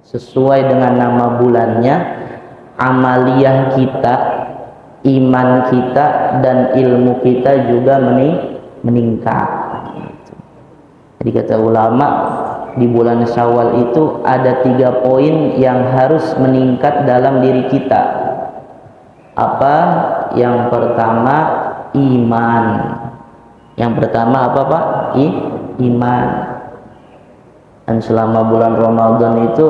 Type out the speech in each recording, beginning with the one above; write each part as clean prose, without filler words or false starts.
sesuai dengan nama bulannya, amaliyah kita, iman kita dan ilmu kita juga meningkat. Jadi kata ulama, di bulan Syawal itu ada 3 poin yang harus meningkat dalam diri kita. Apa? Yang pertama, iman. Yang pertama apa, Pak? Iman. Dan selama bulan Ramadan itu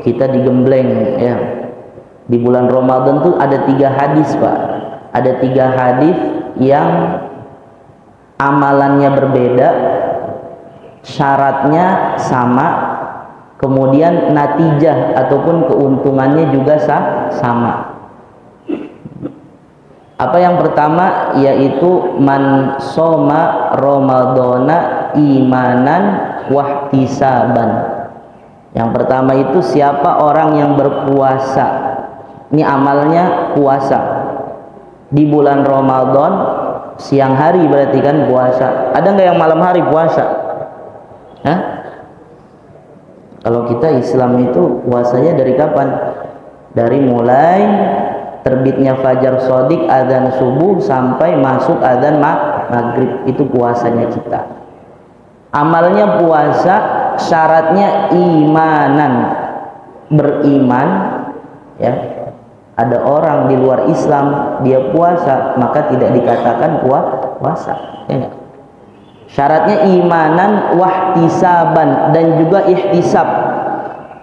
kita digembleng, ya. Di bulan Ramadan tuh ada 3 hadis, Pak. Ada 3 hadis yang amalannya berbeda, syaratnya sama, kemudian natijah ataupun keuntungannya juga sama. Apa yang pertama? Yaitu man soma ramadhana imanan wahtisaban. Yang pertama itu siapa orang yang berpuasa. Ini amalnya puasa di bulan Ramadan, siang hari berarti kan puasa. Ada nggak yang malam hari puasa? Hah? Kalau kita Islam itu puasanya dari kapan? Dari mulai terbitnya fajar shadiq, adzan subuh sampai masuk adzan maghrib, itu puasanya kita. Amalnya puasa, syaratnya imanan, beriman, ya. Ada orang di luar Islam dia puasa, maka tidak dikatakan puasa, ya. Syaratnya imanan wahtisaban dan juga ihtisab.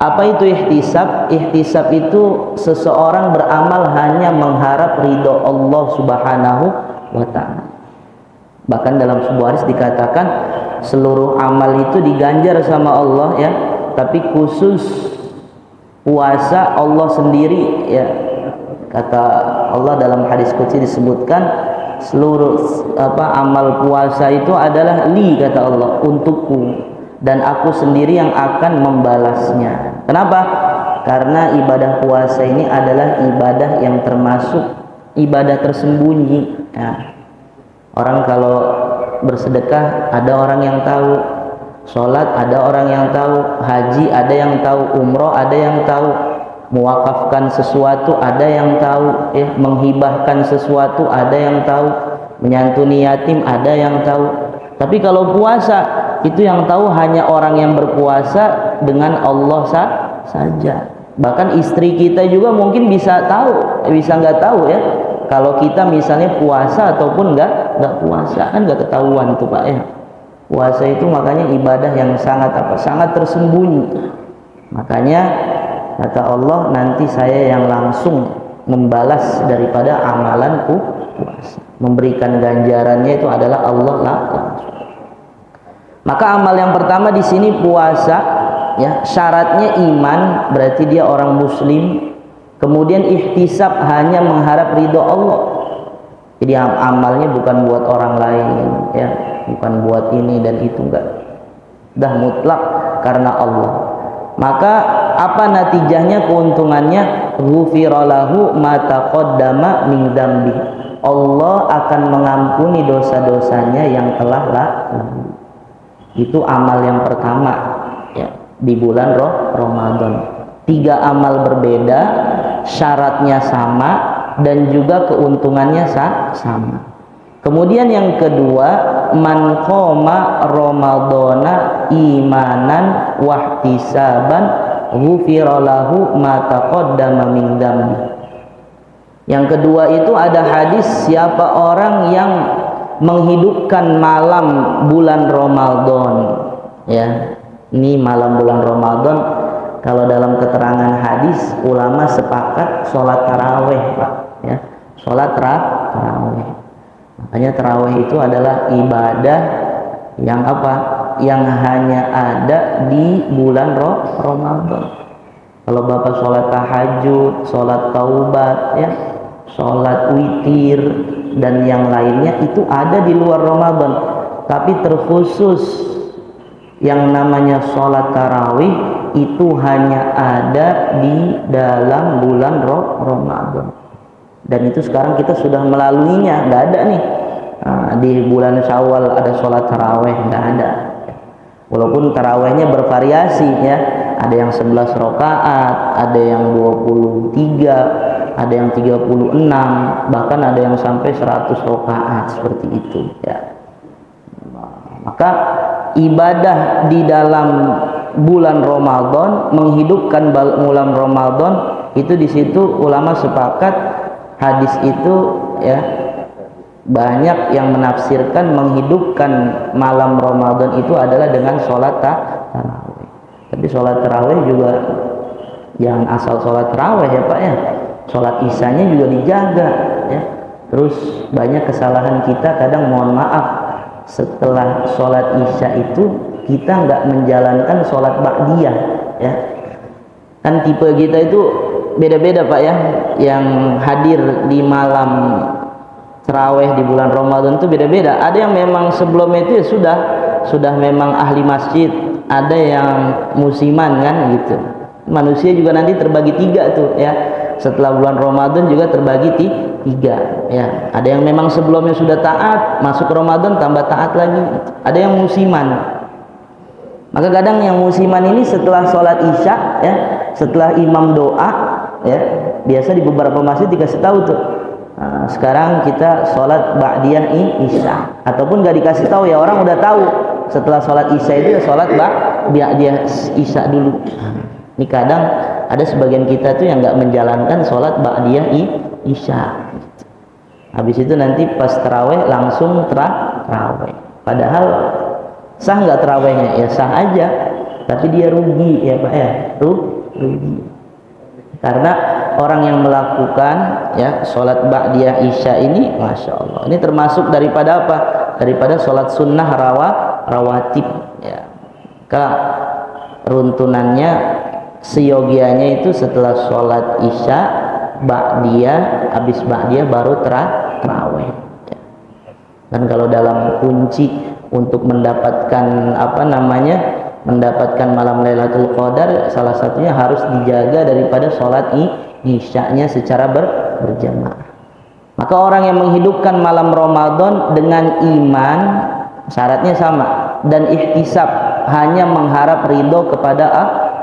Apa itu ihtisab? Ihtisab itu seseorang beramal hanya mengharap ridho Allah Subhanahu wa ta'ala. Bahkan dalam sebuah hadis dikatakan seluruh amal itu diganjar sama Allah, ya, tapi khusus puasa Allah sendiri, ya. Kata Allah dalam hadis qudsi disebutkan seluruh amal puasa itu adalah li, kata Allah, untukku, dan aku sendiri yang akan membalasnya. Kenapa? Karena ibadah puasa ini adalah ibadah yang termasuk ibadah tersembunyi, ya. Orang kalau bersedekah ada orang yang tahu, sholat ada orang yang tahu, haji ada yang tahu, umroh ada yang tahu, mewakafkan sesuatu ada yang tahu, ya, menghibahkan sesuatu ada yang tahu, menyantuni yatim ada yang tahu. Tapi kalau puasa itu yang tahu hanya orang yang berpuasa dengan Allah saja. Bahkan istri kita juga mungkin bisa tahu, bisa nggak tahu, ya. Kalau kita misalnya puasa ataupun nggak puasa, kan nggak ketahuan tuh, Pak, ya. Puasa itu makanya ibadah yang sangat tersembunyi. Makanya kata Allah, nanti saya yang langsung membalas daripada amalanku puasa. Memberikan ganjarannya itu adalah Allah langsung. Maka amal yang pertama di sini puasa, ya. Syaratnya iman, berarti dia orang muslim. Kemudian ihtisab, hanya mengharap ridho Allah. Jadi amalnya bukan buat orang lain, ya, bukan buat ini dan itu, enggak. Dah mutlak karena Allah. Maka apa natijahnya, keuntungannya? Ghufira lahu ma taqaddama min dzambi. Allah akan mengampuni dosa-dosanya yang telah lalu. Itu amal yang pertama, ya, di bulan Ramadan. 3 amal berbeda, syaratnya sama dan juga keuntungannya sama. Kemudian yang kedua, man qoma ramadhana imanan wahtisaban ghufira lahu ma taqaddama min dzambi. Yang kedua itu ada hadis, siapa orang yang menghidupkan malam bulan Ramadan, ya. Ini malam bulan Ramadan, kalau dalam keterangan hadis ulama sepakat sholat taraweh, Pak, ya. Sholat taraweh. Makanya taraweh itu adalah ibadah yang apa? Yang hanya ada di bulan Ramadan. Kalau Bapak sholat tahajud, sholat taubat, ya, sholat witir dan yang lainnya itu ada di luar Ramadan. Tapi terkhusus yang namanya sholat tarawih itu hanya ada di dalam bulan Ramadan. Dan itu sekarang kita sudah melaluinya, nggak ada nih. Di bulan Syawal ada sholat taraweh, nggak ada. Walaupun tarawehnya bervariasi, ya. ada yang 11 rakaat, ada yang 23, ada yang 36, bahkan ada yang sampai 100 rakaat seperti itu ya. Maka ibadah di dalam bulan Ramadan, menghidupkan bulan Ramadan itu, di situ ulama sepakat, hadis itu ya, banyak yang menafsirkan menghidupkan malam Ramadan itu adalah dengan sholat tarawih. Tapi sholat tarawih juga jangan asal sholat tarawih ya Pak ya, sholat isyanya juga dijaga ya. Terus banyak kesalahan kita kadang, mohon maaf, setelah sholat isya itu kita nggak menjalankan sholat ba'diyah ya. Kan tipe kita itu beda-beda Pak ya, yang hadir di malam tarawih di bulan Ramadan itu beda-beda. Ada yang memang sebelum itu ya sudah memang ahli masjid, ada yang musiman kan gitu. Manusia juga nanti terbagi tiga tuh ya, setelah bulan Ramadan juga terbagi tiga ya. Ada yang memang sebelumnya sudah taat, masuk Ramadan tambah taat lagi. Ada yang musiman. Maka kadang yang musiman ini setelah sholat isya ya, setelah imam doa ya, biasa di beberapa masjid dikasih tahu tuh, nah, sekarang kita sholat ba'diyah isya, ataupun gak dikasih tahu ya, orang udah tahu setelah sholat isya itu ya sholat ba'diyah isya dulu. Ini kadang ada sebagian kita tuh yang nggak menjalankan sholat ba'diyah isya. Habis itu nanti pas taraweh langsung taraweh. Padahal sah nggak tarawehnya? Ya sah aja, tapi dia rugi ya Pak ya, rugi. Karena orang yang melakukan ya sholat ba'diyah isya ini, masya Allah, ini termasuk daripada apa? Daripada sholat sunnah rawatib ya. Runtunannya, seyogianya itu setelah sholat isya, ba'diyah, habis ba'diyah baru taraweh ya. Dan kalau dalam kunci untuk mendapatkan mendapatkan malam Lailatul Qadar, salah satunya harus dijaga daripada sholat isya'nya secara berjamaah. Maka orang yang menghidupkan malam Ramadan dengan iman, syaratnya sama, dan ihtisab, hanya mengharap ridho kepada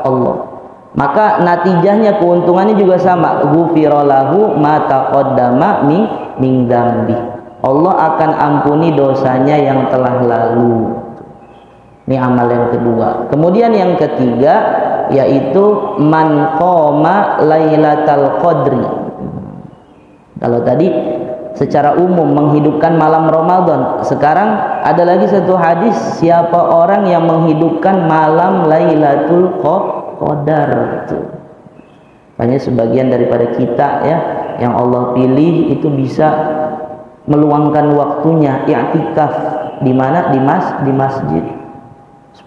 Allah, maka natijahnya, keuntungannya juga sama, ghufira lahu ma taqaddama min dzambi. Allah akan ampuni dosanya yang telah lalu. Ini amal yang kedua. Kemudian yang ketiga yaitu man qoma lailatal qadri. Kalau tadi secara umum menghidupkan malam Ramadan, sekarang ada lagi satu hadis, siapa orang yang menghidupkan malam Lailatul Qadar. Hanya sebagian daripada kita ya, yang Allah pilih itu bisa meluangkan waktunya i'tikaf di mana, di masjid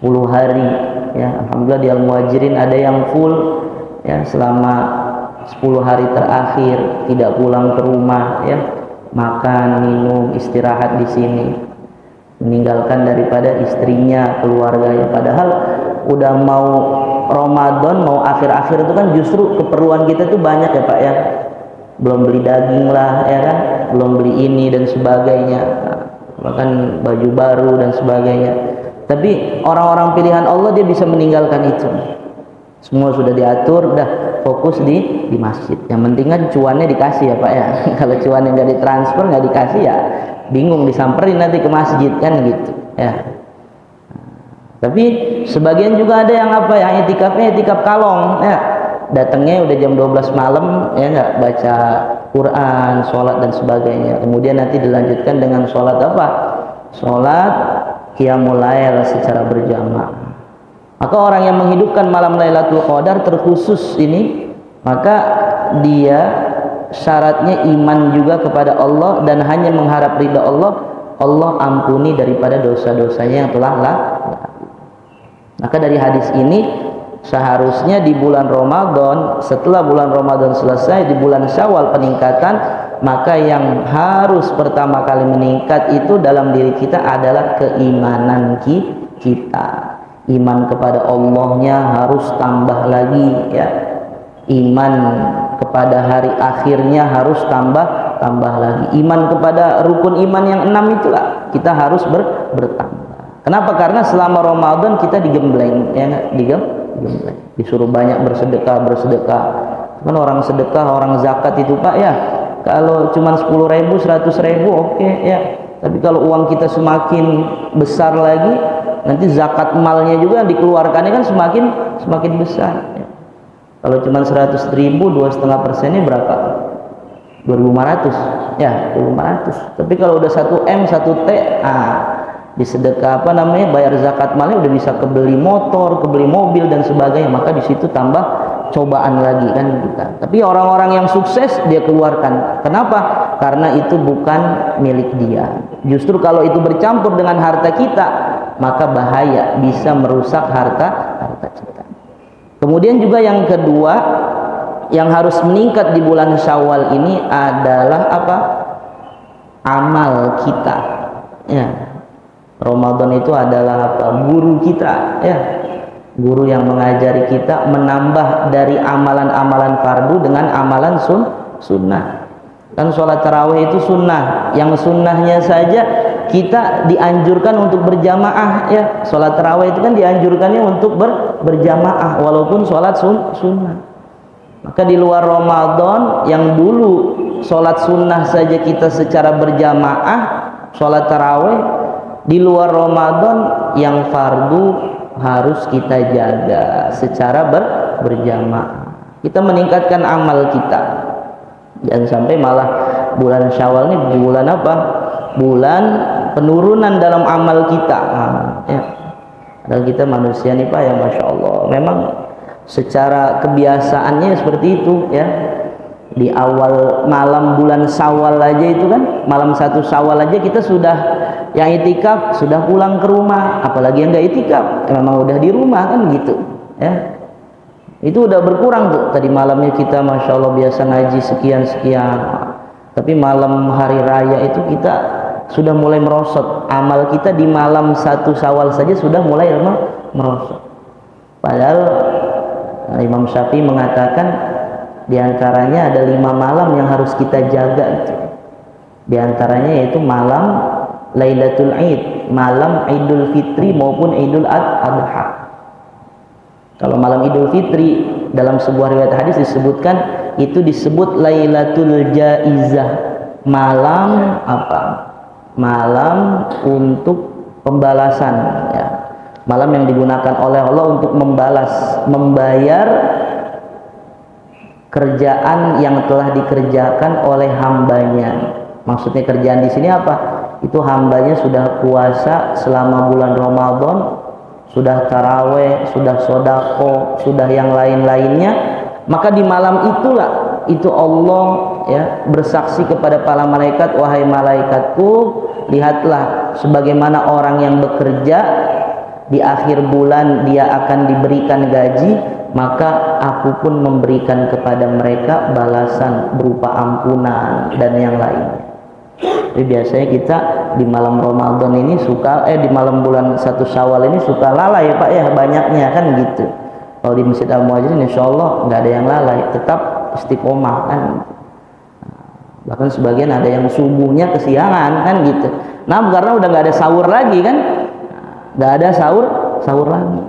10 hari ya. Alhamdulillah di Al-Muhajirin ada yang full ya, selama 10 hari terakhir tidak pulang ke rumah ya, makan, minum, istirahat di sini, meninggalkan daripada istrinya, keluarganya. Padahal udah mau Ramadan, mau akhir-akhir itu kan justru keperluan kita tuh banyak ya Pak ya. Belum beli daging lah ya kan, belum beli ini dan sebagainya, bahkan baju baru dan sebagainya. Tapi orang-orang pilihan Allah dia bisa meninggalkan itu. Semua sudah diatur, dah fokus di masjid. Yang penting kan cuannya dikasih ya Pak ya. Kalau cuannya nggak ditransfer, nggak dikasih ya bingung, disamperin nanti ke masjid kan gitu ya. Tapi sebagian juga ada yang apa ya, itikaf kalong ya, datangnya udah jam 12 malam ya, nggak baca Quran, sholat dan sebagainya. Kemudian nanti dilanjutkan dengan sholat apa? Sholat qiyamul lail secara berjamaah. Maka orang yang menghidupkan malam Lailatul Qadar terkhusus ini, maka dia syaratnya iman juga kepada Allah dan hanya mengharap ridha Allah. Allah ampuni daripada dosa-dosanya yang telah lalu. Maka dari hadis ini seharusnya di bulan Ramadan, setelah bulan Ramadan selesai, di bulan Syawal peningkatan, maka yang harus pertama kali meningkat itu dalam diri kita adalah keimanan kita. Iman kepada Allahnya harus tambah lagi ya. Iman kepada hari akhirnya harus tambah lagi. Iman kepada rukun iman yang 6 itulah kita harus bertambah. Kenapa? Karena selama Ramadan kita digembleng ya, Disuruh banyak bersedekah. Kan orang sedekah, orang zakat itu Pak ya, kalau cuma 10.000, 100.000 oke ya. Tapi kalau uang kita semakin besar lagi, nanti zakat malnya juga dikeluarkannya kan semakin besar ya. Kalau cuma 100.000, 2,5%-nya berapa? 2.500 ya, 2.500. Tapi kalau udah 1 M, 1 T, disedekah bayar zakat malnya udah bisa kebeli motor, kebeli mobil dan sebagainya. Maka di situ tambah cobaan lagi kan kita. Tapi orang-orang yang sukses dia keluarkan. Kenapa? Karena itu bukan milik dia. Justru kalau itu bercampur dengan harta kita, maka bahaya, bisa merusak harta kita. Kemudian juga yang kedua yang harus meningkat di bulan Syawal ini adalah apa? Amal kita. Ya. Ramadan itu adalah apa? Guru kita, ya. Guru yang mengajari kita menambah dari amalan-amalan fardu dengan amalan sunnah. Kan sholat tarawih itu sunnah. Yang sunnahnya saja kita dianjurkan untuk berjamaah, ya. Sholat tarawih itu kan dianjurkannya untuk berjamaah walaupun sholat sunnah. Maka di luar Ramadan yang dulu sholat sunnah saja kita secara berjamaah, sholat tarawih, di luar Ramadan yang fardu harus kita jaga secara berjamaah. Kita meningkatkan amal kita. Jangan sampai malah bulan Syawal ini bulan apa? Bulan penurunan dalam amal kita. Ya. Dan kita manusia nih Pak ya, Masya Allah, memang secara kebiasaannya seperti itu ya. Di awal malam bulan Syawal aja itu kan, malam 1 Syawal aja kita sudah yang itikaf sudah pulang ke rumah, apalagi yang nggak itikaf memang udah di rumah kan gitu ya. Itu udah berkurang tuh. Tadi malamnya kita Masya Allah biasa ngaji sekian, tapi malam hari raya itu kita sudah mulai merosot. Amal kita di malam 1 Syawal saja sudah mulai merosot. Padahal Imam Syafi'i mengatakan diantaranya ada 5 malam yang harus kita jaga itu. Diantaranya yaitu malam Lailatul Id, malam Idul Fitri maupun Idul Adha. Kalau malam Idul Fitri dalam sebuah riwayat hadis disebutkan itu disebut Lailatul Jaizah, malam apa? Malam untuk pembalasan ya. Malam yang digunakan oleh Allah untuk membayar kerjaan yang telah dikerjakan oleh hambanya. Maksudnya kerjaan di sini apa? Itu hambanya sudah puasa selama bulan Ramadan, sudah taraweh, sudah sodako, sudah yang lain-lainnya. Maka di malam itulah itu Allah ya bersaksi kepada para malaikat, wahai malaikatku, lihatlah sebagaimana orang yang bekerja di akhir bulan dia akan diberikan gaji, maka aku pun memberikan kepada mereka balasan berupa ampunan dan yang lainnya. Jadi biasanya kita di malam Ramadan ini suka di malam bulan 1 Syawal ini suka lalai Pak ya, banyaknya kan gitu. Kalau di Masjid Al-Muhajirin insya Allah nggak ada yang lalai, tetap istiqomah kan. Bahkan sebagian ada yang subuhnya kesiangan kan gitu. Nah karena udah nggak ada sahur lagi kan, nggak ada sahur lagi.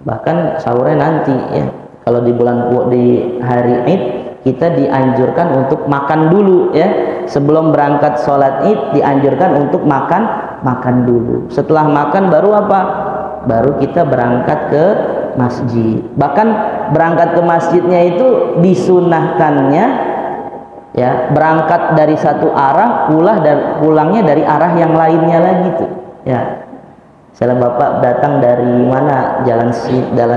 Bahkan sahurnya nanti ya. Kalau di hari Id kita dianjurkan untuk makan dulu ya. Sebelum berangkat sholat Id dianjurkan untuk makan dulu. Setelah makan baru apa? Baru kita berangkat ke masjid. Bahkan berangkat ke masjidnya itu disunahkannya ya, berangkat dari satu arah, pulangnya dari arah yang lainnya lagi tuh ya. Misalnya Bapak datang dari mana, jalan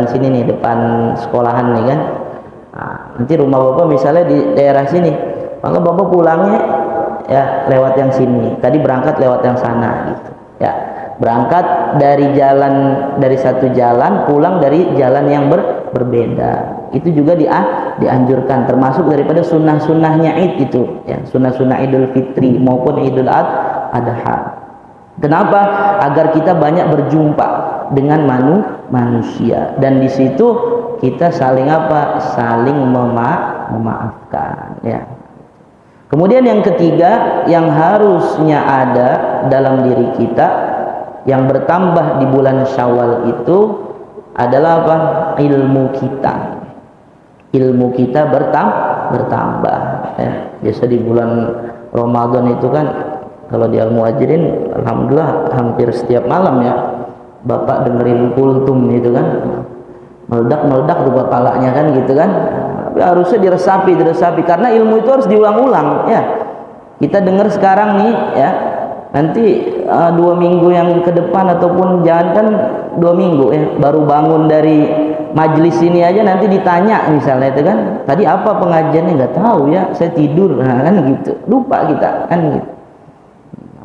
sini nih, depan sekolahan nih kan. Nah, nanti rumah Bapak misalnya di daerah sini, maka Bapak pulangnya ya lewat yang sini. Tadi berangkat lewat yang sana gitu. Ya, berangkat dari satu jalan, pulang dari jalan yang berbeda. Itu juga dianjurkan, termasuk daripada sunnah-sunnahnya Id itu ya, sunnah-sunnah Idul Fitri maupun Idul Adha. Kenapa? Agar kita banyak berjumpa dengan manusia, dan di situ kita saling apa? Saling memaafkan ya. Kemudian yang ketiga yang harusnya ada dalam diri kita yang bertambah di bulan Syawal itu adalah apa? Ilmu kita. Ilmu kita bertambah ya. Biasa di bulan Ramadan itu kan kalau di Al-Muhajirin alhamdulillah hampir setiap malam ya Bapak dengerin kultum gitu kan, meledak tuh kepalanya kan gitu kan. Tapi harusnya diresapi karena ilmu itu harus diulang-ulang ya. Kita dengar sekarang nih ya, nanti 2 minggu yang ke depan ataupun jangan kan 2 minggu ya, baru bangun dari majelis ini aja nanti ditanya misalnya itu kan, tadi apa pengajiannya, nggak tahu ya, saya tidur, nah, kan gitu, lupa kita kan gitu.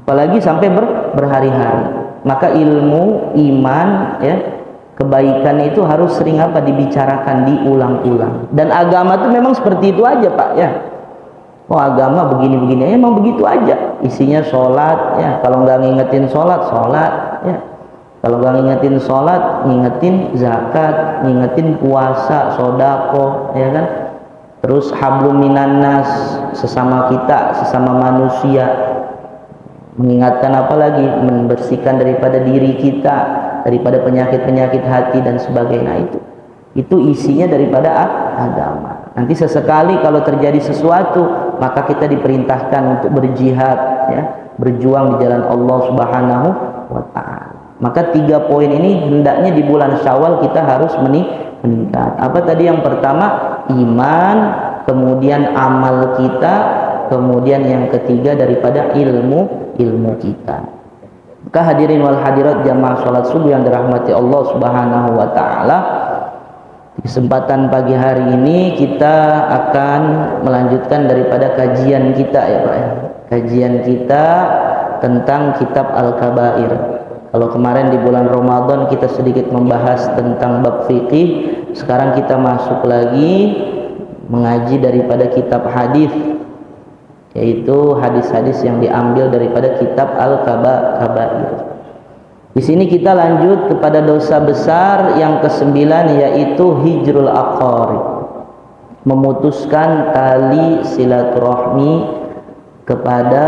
Apalagi sampai berhari-hari. Maka ilmu, iman ya, kebaikan itu harus sering apa? Dibicarakan, diulang-ulang. Dan agama itu memang seperti itu aja Pak ya. Oh agama begini-begini, emang begitu aja. Isinya sholat ya, kalau nggak ngingetin sholat ya. Kalau nggak ngingetin sholat, ngingetin zakat, ngingetin puasa, sodako ya kan. Terus hablum minan nas, sesama kita, sesama manusia. Mengingatkan apa lagi? Membersihkan daripada diri kita, daripada penyakit-penyakit hati dan sebagainya. Itu isinya daripada agama. Nanti sesekali kalau terjadi sesuatu, maka kita diperintahkan untuk berjihad ya, berjuang di jalan Allah Subhanahu wa taala. Maka 3 poin ini hendaknya di bulan Syawal kita harus meningkat. Apa tadi yang pertama? Iman, kemudian amal kita, kemudian yang ketiga daripada ilmu kita. Maka hadirin wal hadirat jamaah salat subuh yang dirahmati Allah Subhanahu wa taala, kesempatan pagi hari ini kita akan melanjutkan daripada kajian kita ya Pak ya. Kajian kita tentang kitab Al-Kabair. Kalau kemarin di bulan Ramadan kita sedikit membahas tentang bab fikih, sekarang kita masuk lagi mengaji daripada kitab hadis, yaitu hadis-hadis yang diambil daripada kitab Al-Kabair. Di sini kita lanjut kepada dosa besar yang ke-9, yaitu hijrul aqarib, memutuskan tali silaturahmi kepada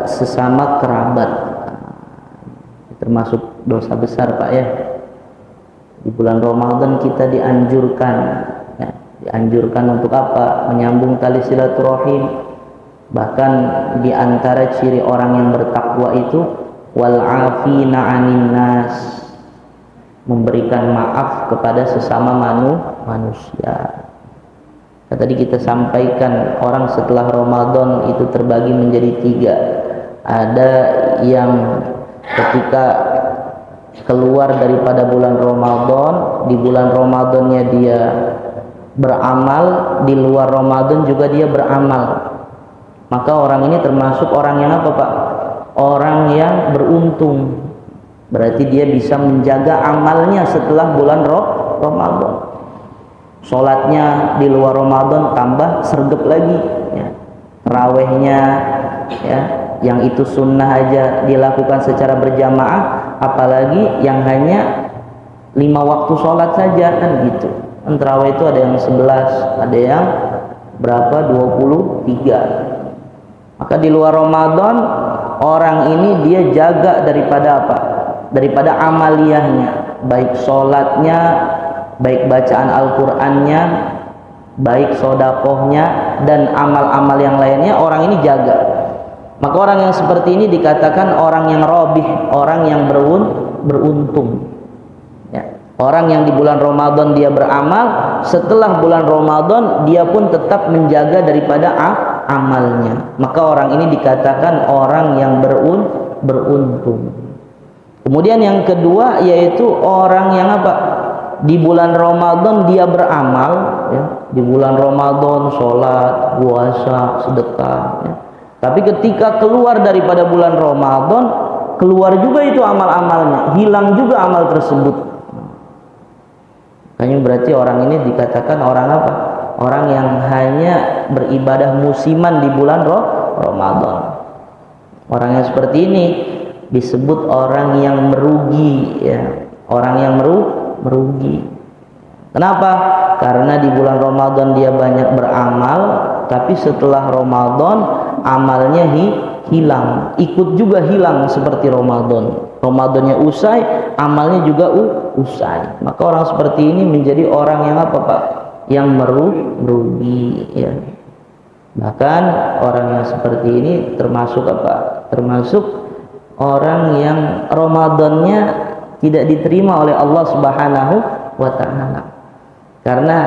sesama kerabat. Termasuk dosa besar Pak ya. Di bulan Ramadan kita dianjurkan ya, dianjurkan untuk apa? Menyambung tali silaturahim. Bahkan di antara ciri orang yang bertakwa itu wal afina 'anin nas, memberikan maaf kepada sesama manusia. Tadi kita sampaikan orang setelah Ramadan itu terbagi menjadi 3. Ada yang ketika keluar daripada bulan Ramadan, di bulan Ramadannya dia beramal, di luar Ramadan juga dia beramal. Maka orang ini termasuk orang yang apa Pak? Orang yang beruntung. Berarti dia bisa menjaga amalnya setelah bulan Ramadan. Sholatnya di luar Ramadan tambah sergap lagi ya. Tarawehnya ya, yang itu sunnah aja dilakukan secara berjamaah, apalagi yang hanya 5 waktu sholat saja kan gitu. Taraweh itu ada yang 11, ada yang berapa? 23. Maka di luar Ramadan orang ini dia jaga daripada apa? Daripada amaliyahnya, baik sholatnya, baik bacaan Al-Qur'annya, baik sodakohnya, dan amal-amal yang lainnya orang ini jaga. Maka orang yang seperti ini dikatakan orang yang robih, orang yang beruntung ya. Orang yang di bulan Ramadan dia beramal, setelah bulan Ramadan dia pun tetap menjaga daripada amalnya. Maka orang ini dikatakan orang yang beruntung. Kemudian yang kedua yaitu orang yang apa? Di bulan Ramadan dia beramal ya. Di bulan Ramadan sholat, puasa, sedekah ya. Tapi ketika keluar daripada bulan Ramadan, keluar juga itu amal-amalnya, hilang juga amal tersebut. Makanya berarti orang ini dikatakan orang apa? Orang yang hanya beribadah musiman di bulan Ramadan. Orang yang seperti ini disebut orang yang merugi ya. Orang yang merugi. Kenapa? Karena di bulan Ramadan dia banyak beramal, tapi setelah Ramadan amalnya hilang, ikut juga hilang seperti Ramadan. Ramadannya usai, amalnya juga usai. Maka orang seperti ini menjadi orang yang apa Pak? Yang merugi ya. Bahkan orang yang seperti ini termasuk apa? Termasuk orang yang Ramadannya tidak diterima oleh Allah Subhanahu wa taala. Karena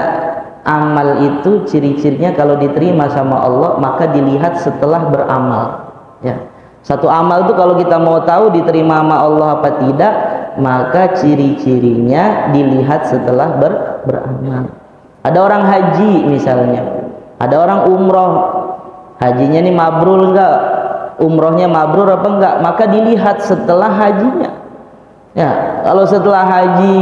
amal itu ciri-cirinya kalau diterima sama Allah maka dilihat setelah beramal. Ya. Satu amal itu kalau kita mau tahu diterima sama Allah apa tidak, maka ciri-cirinya dilihat setelah beramal. Ada orang haji misalnya, ada orang umroh, hajinya ini mabrur enggak, umrohnya mabrur apa enggak, maka dilihat setelah hajinya. Ya, kalau setelah haji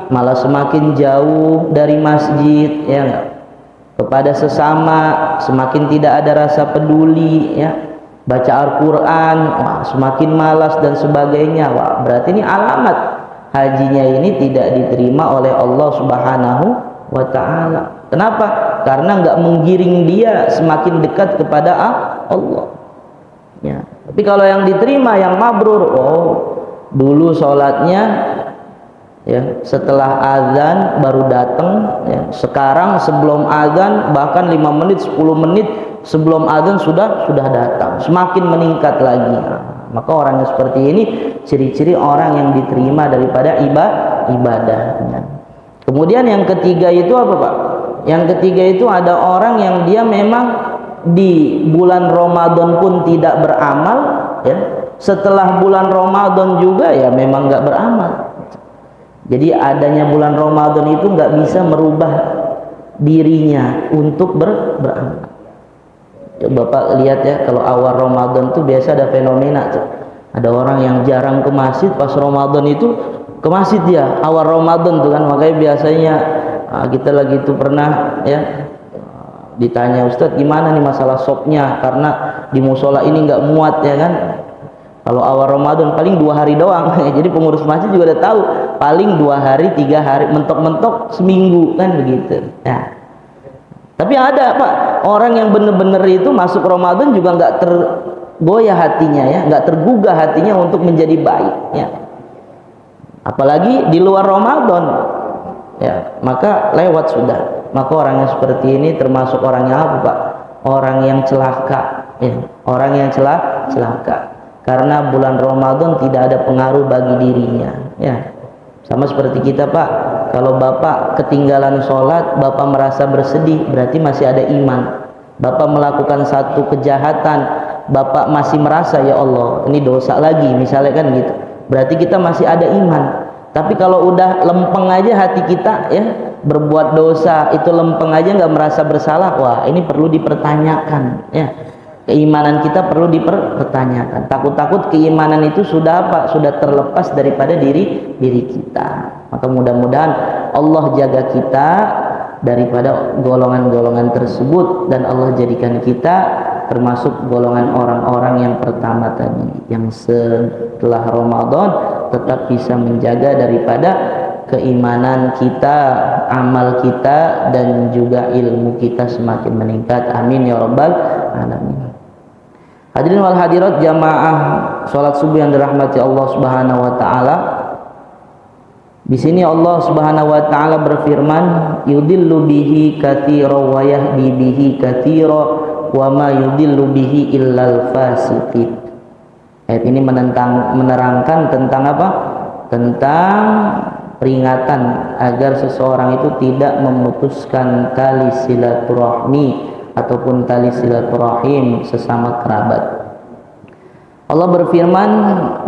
malah semakin jauh dari masjid, ya enggak, kepada sesama semakin tidak ada rasa peduli, ya, baca Al-Quran, wah, semakin malas dan sebagainya. Wah, berarti ini alamat hajinya ini tidak diterima oleh Allah Subhanahu wa ta'ala. Kenapa? Karena nggak menggiring dia semakin dekat kepada Allah ya. Tapi kalau yang diterima, yang mabrur, oh dulu sholatnya ya setelah azan baru datang ya. Sekarang sebelum azan bahkan 5 menit 10 menit sebelum azan sudah datang, semakin meningkat lagi. Maka orang yang seperti ini ciri-ciri orang yang diterima daripada ibadahnya. Kemudian yang ketiga itu apa Pak? Yang ketiga itu ada orang yang dia memang di bulan Ramadan pun tidak beramal ya. Setelah bulan Ramadan juga ya memang nggak beramal. Jadi adanya bulan Ramadan itu nggak bisa merubah dirinya untuk beramal. Ya, Bapak lihat ya, kalau awal Ramadan tuh biasa ada fenomena tuh. Ada orang yang jarang ke masjid, pas Ramadan itu ke masjid dia awal Ramadan tuh kan. Makanya biasanya kita lagi itu pernah ya ditanya, Ustadz gimana nih masalah sopnya, karena di musola ini nggak muat ya kan. Kalau awal Ramadan paling 2 hari doang. Jadi pengurus masjid juga udah tahu paling 2 hari 3 hari, mentok-mentok seminggu kan begitu. Nah, tapi ada Pak orang yang benar-benar itu masuk Ramadan juga nggak tergoyah hatinya ya, nggak tergugah hatinya untuk menjadi baik ya. Apalagi di luar Ramadan ya, maka lewat sudah. Maka orang yang seperti ini termasuk orang yang apa Pak? Orang yang celaka ya. Orang yang celaka karena bulan Ramadan tidak ada pengaruh bagi dirinya ya. Sama seperti kita Pak, kalau Bapak ketinggalan sholat, Bapak merasa bersedih, berarti masih ada iman. Bapak melakukan satu kejahatan, Bapak masih merasa ya Allah ini dosa lagi misalnya kan gitu, berarti kita masih ada iman. Tapi kalau udah lempeng aja hati kita ya, berbuat dosa itu lempeng aja, nggak merasa bersalah, wah ini perlu dipertanyakan ya. Keimanan kita perlu dipertanyakan. Takut-takut keimanan itu sudah apa? Sudah terlepas daripada diri kita. Maka mudah-mudahan Allah jaga kita daripada golongan-golongan tersebut, dan Allah jadikan kita termasuk golongan orang-orang yang pertama tadi, yang setelah Ramadan tetap bisa menjaga daripada keimanan kita, amal kita, dan juga ilmu kita semakin meningkat. Amin ya rabbal alamin. Hadirin wal hadirat jamaah salat subuh yang dirahmati Allah Subhanahu wa taala. Di sini Allah Subhanahu wa taala berfirman, yudillu bihi katsira wa yahdi bihi katsira wa ma yudillu bihi illal fasiqin. Ayat ini menerangkan tentang apa? Tentang peringatan agar seseorang itu tidak memutuskan tali silaturahmi ataupun tali silaturahim sesama kerabat. Allah berfirman,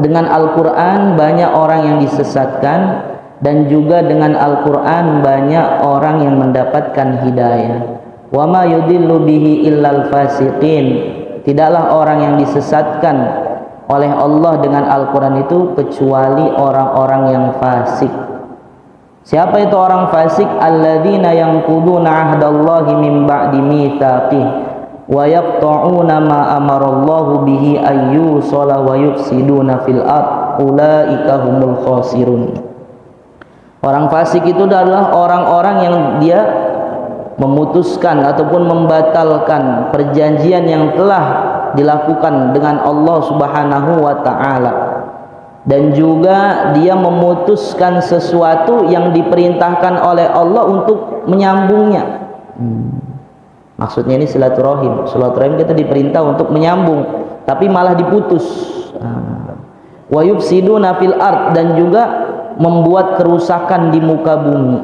dengan Al-Quran banyak orang yang disesatkan, dan juga dengan Al-Quran banyak orang yang mendapatkan hidayah. Wa ma yudillu bihi illal fasiqin. Tidaklah orang yang disesatkan oleh Allah dengan Al-Quran itu kecuali orang-orang yang fasik. Siapa itu orang fasik? Alladzina yanquduna ahdallahi min ba'di mitsaqih wa yaqta'una ma amarallahu bihi ayyusala wa yufsiduna fil ard ulaika humul khasirun. Orang fasik itu adalah orang-orang yang dia memutuskan ataupun membatalkan perjanjian yang telah dilakukan dengan Allah Subhanahu wa taala. dan juga dia memutuskan sesuatu yang diperintahkan oleh Allah untuk menyambungnya. Maksudnya ini silaturahim. Silaturahim kita diperintah untuk menyambung, tapi malah diputus. Wa yufsiduna fil ard, dan juga membuat kerusakan di muka bumi.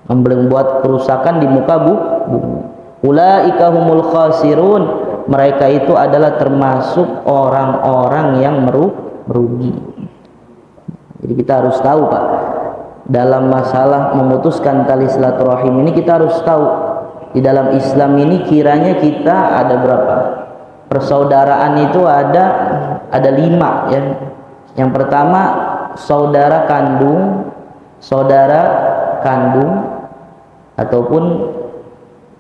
Membuat kerusakan di muka bumi. Ulaika humul khasirun, mereka itu adalah termasuk orang-orang yang merugi. Jadi kita harus tahu, Pak, dalam masalah memutuskan tali silaturahim ini kita harus tahu di dalam Islam ini kiranya kita ada berapa persaudaraan. Itu ada 5 ya. Yang pertama saudara kandung ataupun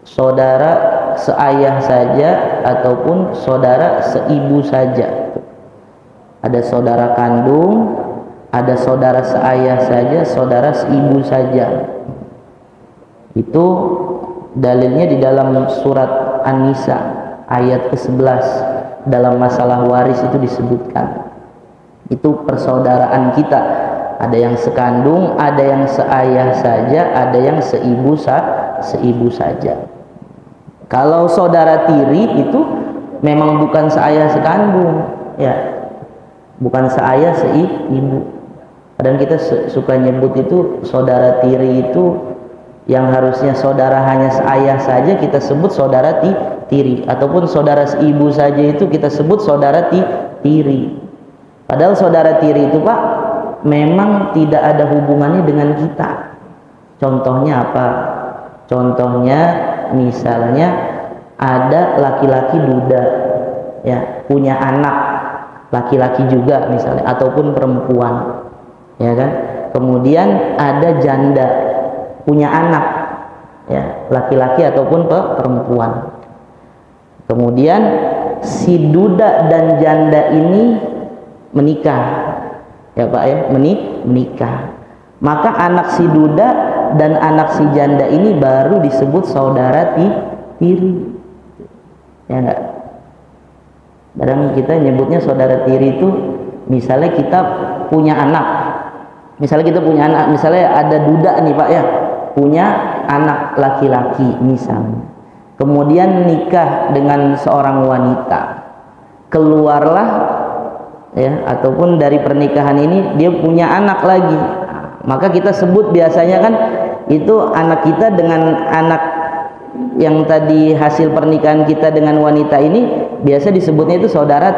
saudara seayah saja ataupun saudara seibu saja. Ada saudara kandung, ada saudara seayah saja, saudara seibu saja. Itu dalilnya di dalam surat An-Nisa ayat ke-11, dalam masalah waris itu disebutkan. Itu persaudaraan kita, ada yang sekandung, ada yang seayah saja, ada yang seibu saja. Kalau saudara tiri itu memang bukan seayah sekandung ya, bukan seayah seibu. Kadang kita suka nyebut itu saudara tiri itu yang harusnya saudara hanya seayah saja kita sebut saudara tiri, ataupun saudara seibu saja itu kita sebut saudara tiri. Padahal saudara tiri itu, Pak, memang tidak ada hubungannya dengan kita. Contohnya apa? Contohnya misalnya ada laki-laki duda ya, punya anak laki-laki juga misalnya, ataupun perempuan ya kan. Kemudian ada janda punya anak ya, laki-laki ataupun perempuan. Kemudian si duda dan janda ini menikah ya, Pak ya, menikah. Maka anak si duda dan anak si janda ini baru disebut saudara tiri ya enggak. Kadang kita nyebutnya saudara tiri itu misalnya kita punya anak, misalnya ada duda nih, Pak ya, punya anak laki-laki misalnya, kemudian nikah dengan seorang wanita, keluarlah ya, ataupun dari pernikahan ini dia punya anak lagi, maka kita sebut biasanya kan itu anak kita dengan anak yang tadi hasil pernikahan kita dengan wanita ini biasa disebutnya itu saudara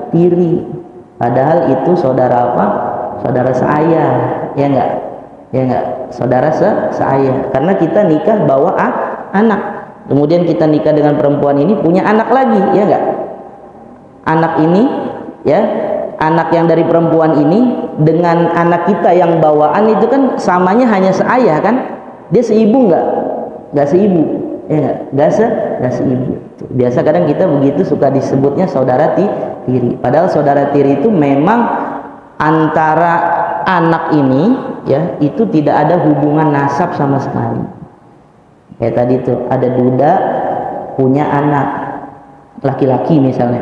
tiri, padahal itu saudara apa? Saudara seayah ya enggak, saudara seayah, karena kita nikah bawa anak, kemudian kita nikah dengan perempuan ini punya anak lagi ya enggak. Anak ini ya, anak yang dari perempuan ini dengan anak kita yang bawaan itu kan samanya hanya seayah kan, dia seibu enggak seibu ya enggak seibu. Biasa kadang kita begitu suka disebutnya saudara tiri, padahal saudara tiri itu memang antara anak ini ya itu tidak ada hubungan nasab sama sekali. Kayak tadi itu ada duda punya anak laki-laki misalnya,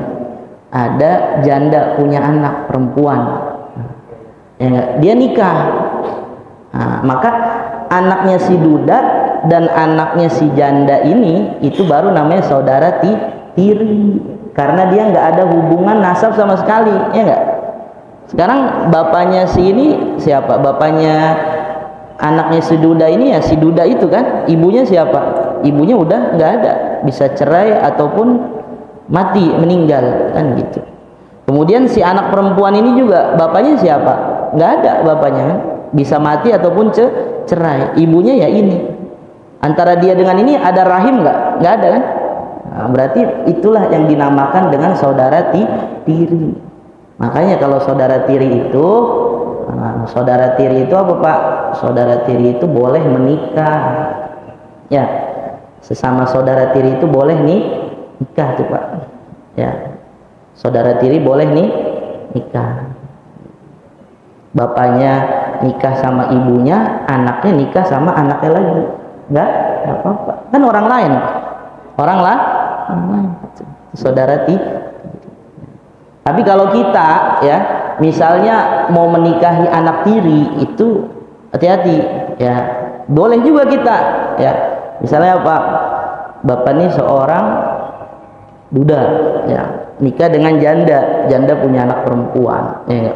ada janda punya anak perempuan ya, dia nikah. Nah, maka anaknya si duda dan anaknya si janda ini itu baru namanya saudara tiri, karena dia nggak ada hubungan nasab sama sekali ya enggak. Sekarang bapaknya si ini siapa? Bapaknya anaknya si duda ini ya si duda itu kan. Ibunya siapa? Ibunya udah nggak ada, bisa cerai ataupun mati, meninggal kan gitu. Kemudian si anak perempuan ini juga bapaknya siapa? Nggak ada bapaknya kan, bisa mati ataupun cerai. Ibunya ya ini. Antara dia dengan ini ada rahim nggak ada kan? Nah, berarti itulah yang dinamakan dengan saudara tiri. Makanya kalau saudara tiri itu apa, Pak? Saudara tiri itu boleh menikah ya, sesama saudara tiri itu boleh nikah tuh, Pak ya. Saudara tiri boleh nikah, bapaknya nikah sama ibunya, anaknya nikah sama anaknya lagi, enggak apa-apa kan, orang lain, saudara tiri. Tapi kalau kita ya misalnya mau menikahi anak tiri itu hati-hati ya. Boleh juga kita ya. Misalnya Pak, Bapak ini seorang duda ya, nikah dengan janda, janda punya anak perempuan ya.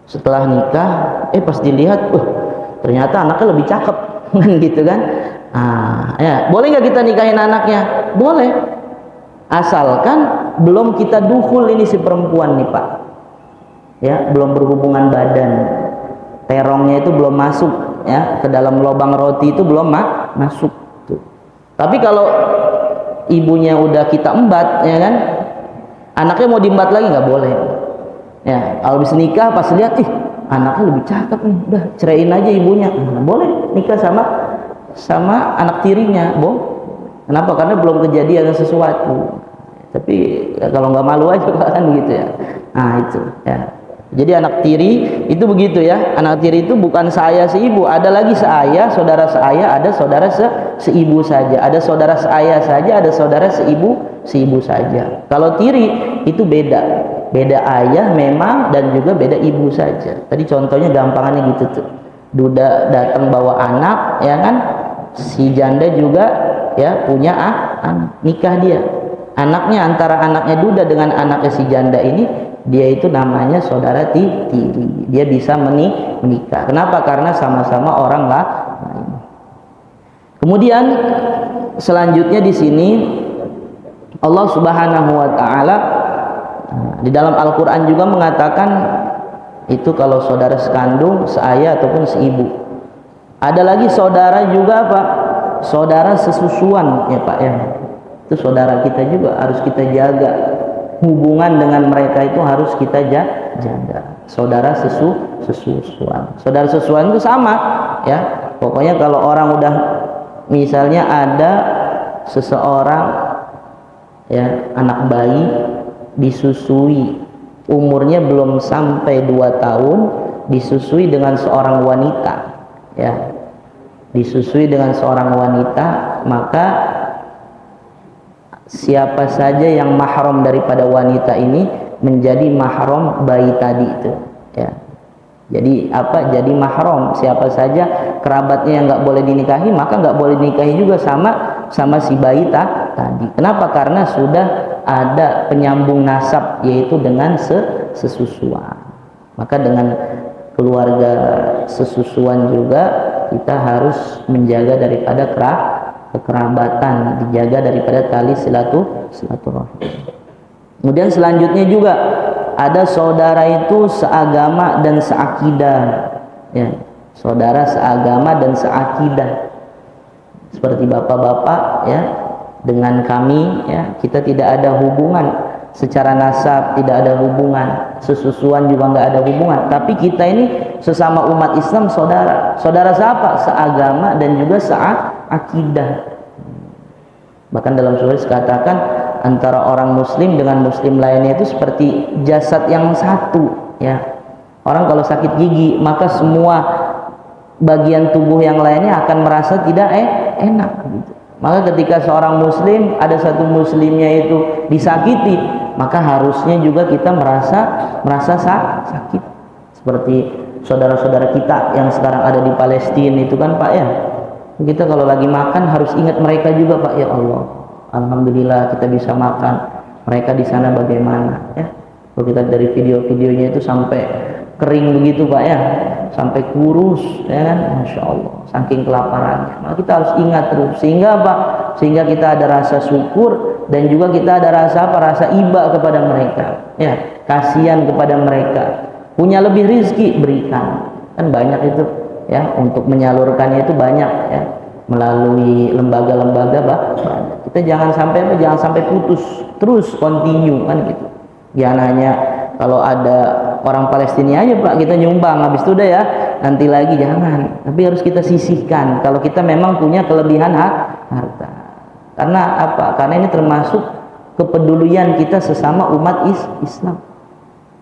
Setelah nikah pas dilihat ternyata anaknya lebih cakep kan gitu kan. Ya, boleh nggak kita nikahin anaknya? Boleh, asalkan belum kita dukhul ini si perempuan nih Pak ya, belum berhubungan badan, terongnya itu belum masuk ya ke dalam lubang roti, itu belum masuk tuh. Tapi kalau ibunya udah kita embat ya kan, anaknya mau diembat lagi nggak boleh ya. Kalau habis nikah pas lihat anaknya lebih cakep nih, udah ceraiin aja ibunya. Boleh nikah sama anak tirinya, kenapa? Karena belum kejadian sesuatu. Tapi ya, kalau nggak malu aja kan gitu ya. Itu ya. Jadi anak tiri itu begitu ya. Anak tiri itu bukan seayah seibu, ada lagi seayah, saudara seayah, ada saudara seibu saja. Ada saudara seayah saja, ada saudara seibu saja. Kalau tiri itu beda ayah memang, dan juga beda ibu saja. Tadi contohnya gampangannya gitu tuh. Duda datang bawa anak ya kan, si janda juga ya punya anak, nikah dia. Anaknya, antara anaknya duda dengan anaknya si janda ini, dia itu namanya saudara tiri. Dia bisa menikah. Kenapa? Karena sama-sama orang lain. Kemudian selanjutnya di sini Allah Subhanahu wa taala di dalam Al-Qur'an juga mengatakan itu kalau saudara sekandung, seayah ataupun seibu. Ada lagi saudara juga Pak, saudara sesusuan ya Pak ya. Itu saudara kita juga harus kita jaga. Hubungan dengan mereka itu harus kita jaga. Saudara sesusuan. Saudara sesusuan itu sama ya. Pokoknya kalau orang udah misalnya ada seseorang ya, anak bayi disusui, umurnya belum sampai 2 tahun, disusui dengan seorang wanita ya. Disusui dengan seorang wanita, maka siapa saja yang mahram daripada wanita ini menjadi mahram bayi tadi itu ya. Jadi apa? Jadi mahram, siapa saja kerabatnya yang nggak boleh dinikahi, maka nggak boleh dinikahi juga sama si bayi tadi. Kenapa? Karena sudah ada penyambung nasab, yaitu dengan sesusuan. Maka dengan keluarga sesusuan juga kita harus menjaga daripada kekerabatan, dijaga daripada tali silaturahim. Kemudian selanjutnya juga ada saudara itu seagama dan seakidah ya. Saudara seagama dan seakidah, seperti bapak-bapak ya dengan kami ya, kita tidak ada hubungan secara nasab, tidak ada hubungan sesusuan, juga nggak ada hubungan, tapi kita ini sesama umat Islam saudara. Saudara siapa? Seagama dan juga seakidah. Bahkan dalam surah dikatakan antara orang muslim dengan muslim lainnya itu seperti jasad yang satu ya. Orang kalau sakit gigi, maka semua bagian tubuh yang lainnya akan merasa tidak enak gitu. Maka ketika seorang muslim, ada satu muslimnya itu disakiti, maka harusnya juga kita merasa sakit. Seperti saudara-saudara kita yang sekarang ada di Palestina itu kan Pak ya. Kita kalau lagi makan harus ingat mereka juga Pak ya. Allah, alhamdulillah kita bisa makan. Mereka di sana bagaimana ya? Kalau kita dari video-videonya itu sampai kering begitu Pak ya, sampai kurus ya kan, masya Allah, saking kelaparannya. Maka kita harus ingat terus, sehingga apa? Sehingga kita ada rasa syukur, dan juga kita ada rasa apa? Rasa iba kepada mereka ya, kasihan kepada mereka. Punya lebih rizki, berikan. Kan banyak itu ya, untuk menyalurkannya itu banyak ya, melalui lembaga-lembaga banyak. Kita jangan sampai putus, terus continue kan gitu. Jangan hanya kalau ada orang Palestina aja Pak kita nyumbang, habis itu udah ya, nanti lagi, jangan. Tapi harus kita sisihkan kalau kita memang punya kelebihan harta. Karena apa? Karena ini termasuk kepedulian kita sesama umat Islam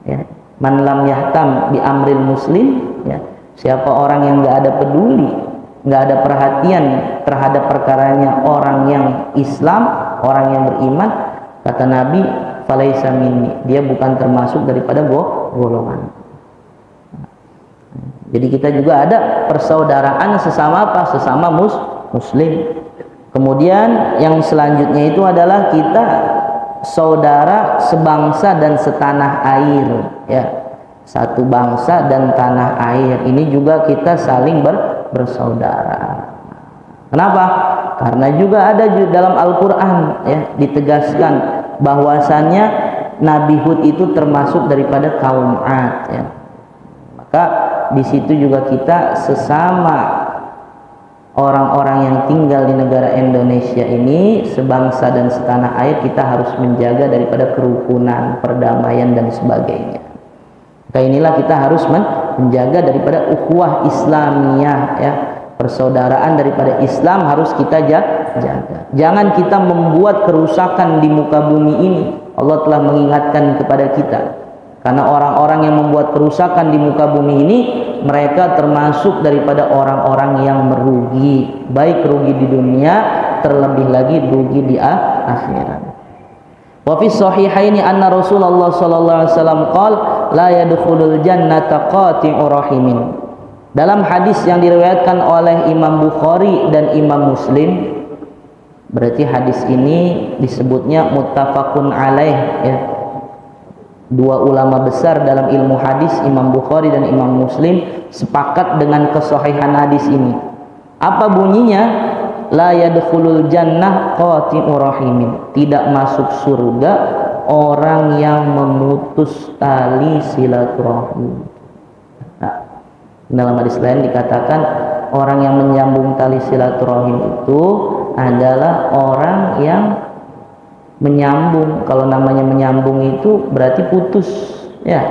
ya. Man lam yahtam bi amril muslim ya. Siapa orang yang nggak ada peduli, nggak ada perhatian terhadap perkaranya orang yang Islam, orang yang beriman, kata Nabi, falaisa minni, dia bukan termasuk daripada golongan. Jadi kita juga ada persaudaraan sesama apa? Sesama muslim. Kemudian yang selanjutnya itu adalah kita saudara sebangsa dan setanah air, ya. Satu bangsa dan tanah air. Ini juga kita saling bersaudara. Kenapa? Karena juga ada dalam Al-Qur'an, ya, ditegaskan bahwasannya Nabi Hud itu termasuk daripada kaum 'Ad, ya. Maka di situ juga kita sesama orang-orang yang tinggal di negara Indonesia ini, sebangsa dan setanah air, kita harus menjaga daripada kerukunan, perdamaian dan sebagainya. Maka inilah kita harus menjaga daripada ukhuwah Islamiyah, ya. Persaudaraan daripada Islam harus kita jaga. Jangan kita membuat kerusakan di muka bumi ini. Allah telah mengingatkan kepada kita. Karena orang-orang yang membuat kerusakan di muka bumi ini, mereka termasuk daripada orang-orang yang merugi, baik rugi di dunia, terlebih lagi rugi di akhirat. Wa fi sahihaini anna Rasulullah sallallahu alaihi wasallam qala la yadkhulul jannata qati'ur rahimin. Dalam hadis yang diriwayatkan oleh Imam Bukhari dan Imam Muslim, berarti hadis ini disebutnya muttafaqun alaih, ya. Dua ulama besar dalam ilmu hadis, Imam Bukhari dan Imam Muslim, sepakat dengan kesahihan hadis ini. Apa bunyinya? La yadkhulul jannah qati'ur rahimin. Tidak masuk surga orang yang memutus tali silaturahim. Nah, dalam hadis lain dikatakan orang yang menyambung tali silaturahim itu adalah orang yang menyambung. Kalau namanya menyambung itu berarti putus, ya.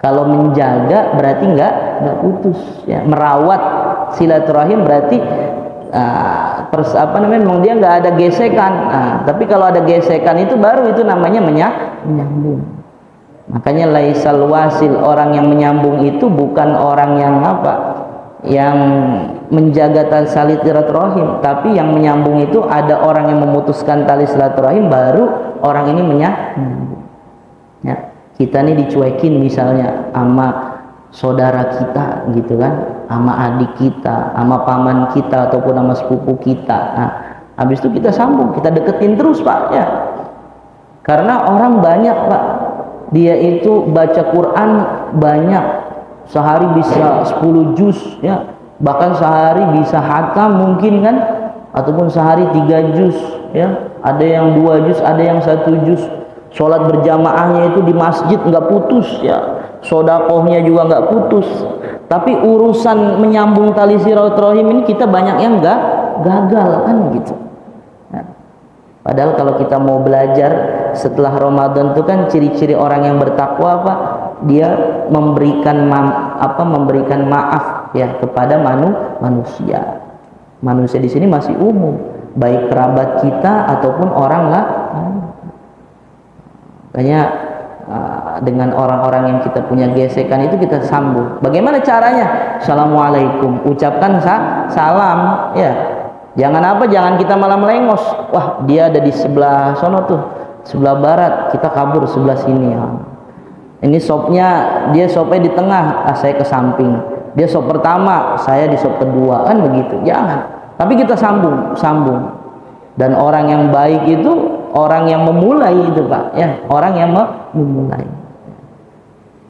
Kalau menjaga berarti enggak putus, ya. Merawat silaturahim berarti memang dia enggak ada gesekan. Tapi kalau ada gesekan itu baru itu namanya menyambung. Makanya laisal wasil, orang yang menyambung itu bukan orang yang yang menjaga tali silaturahim, tapi yang menyambung itu ada orang yang memutuskan tali silaturahim, baru orang ini menyambung. Ya, kita nih dicuekin misalnya sama saudara kita, gitu kan, sama adik kita, sama paman kita ataupun sama sepupu kita. Nah, habis itu kita sambung, kita deketin terus, Pak, ya. Karena orang banyak, Pak, dia itu baca Quran banyak, sehari bisa 10 juz, ya, bahkan sehari bisa khatam mungkin kan, ataupun sehari 3 juz, ya, ada yang 2 juz, ada yang 1 juz. Sholat berjamaahnya itu di masjid nggak putus, ya, sodakohnya juga nggak putus. Tapi urusan menyambung tali silaturahim ini kita banyak yang gagal kan, gitu. Padahal kalau kita mau belajar setelah Ramadan itu kan ciri-ciri orang yang bertakwa apa? Dia memberikan maaf, ya, kepada manusia. Manusia di sini masih umum, baik kerabat kita ataupun orang lah. Makanya dengan orang-orang yang kita punya gesekan itu kita sambung. Bagaimana caranya? Assalamualaikum, ucapkan salam, ya. Jangan kita malah melengos. Wah, dia ada di sebelah sono tuh, sebelah barat, kita kabur sebelah sini, ya. Ini dia sopnya di tengah, saya ke samping. Dia sop pertama, saya di sop kedua, kan begitu. Jangan. Tapi kita sambung. Dan orang yang baik itu orang yang memulai itu, Pak, ya, orang yang memulai.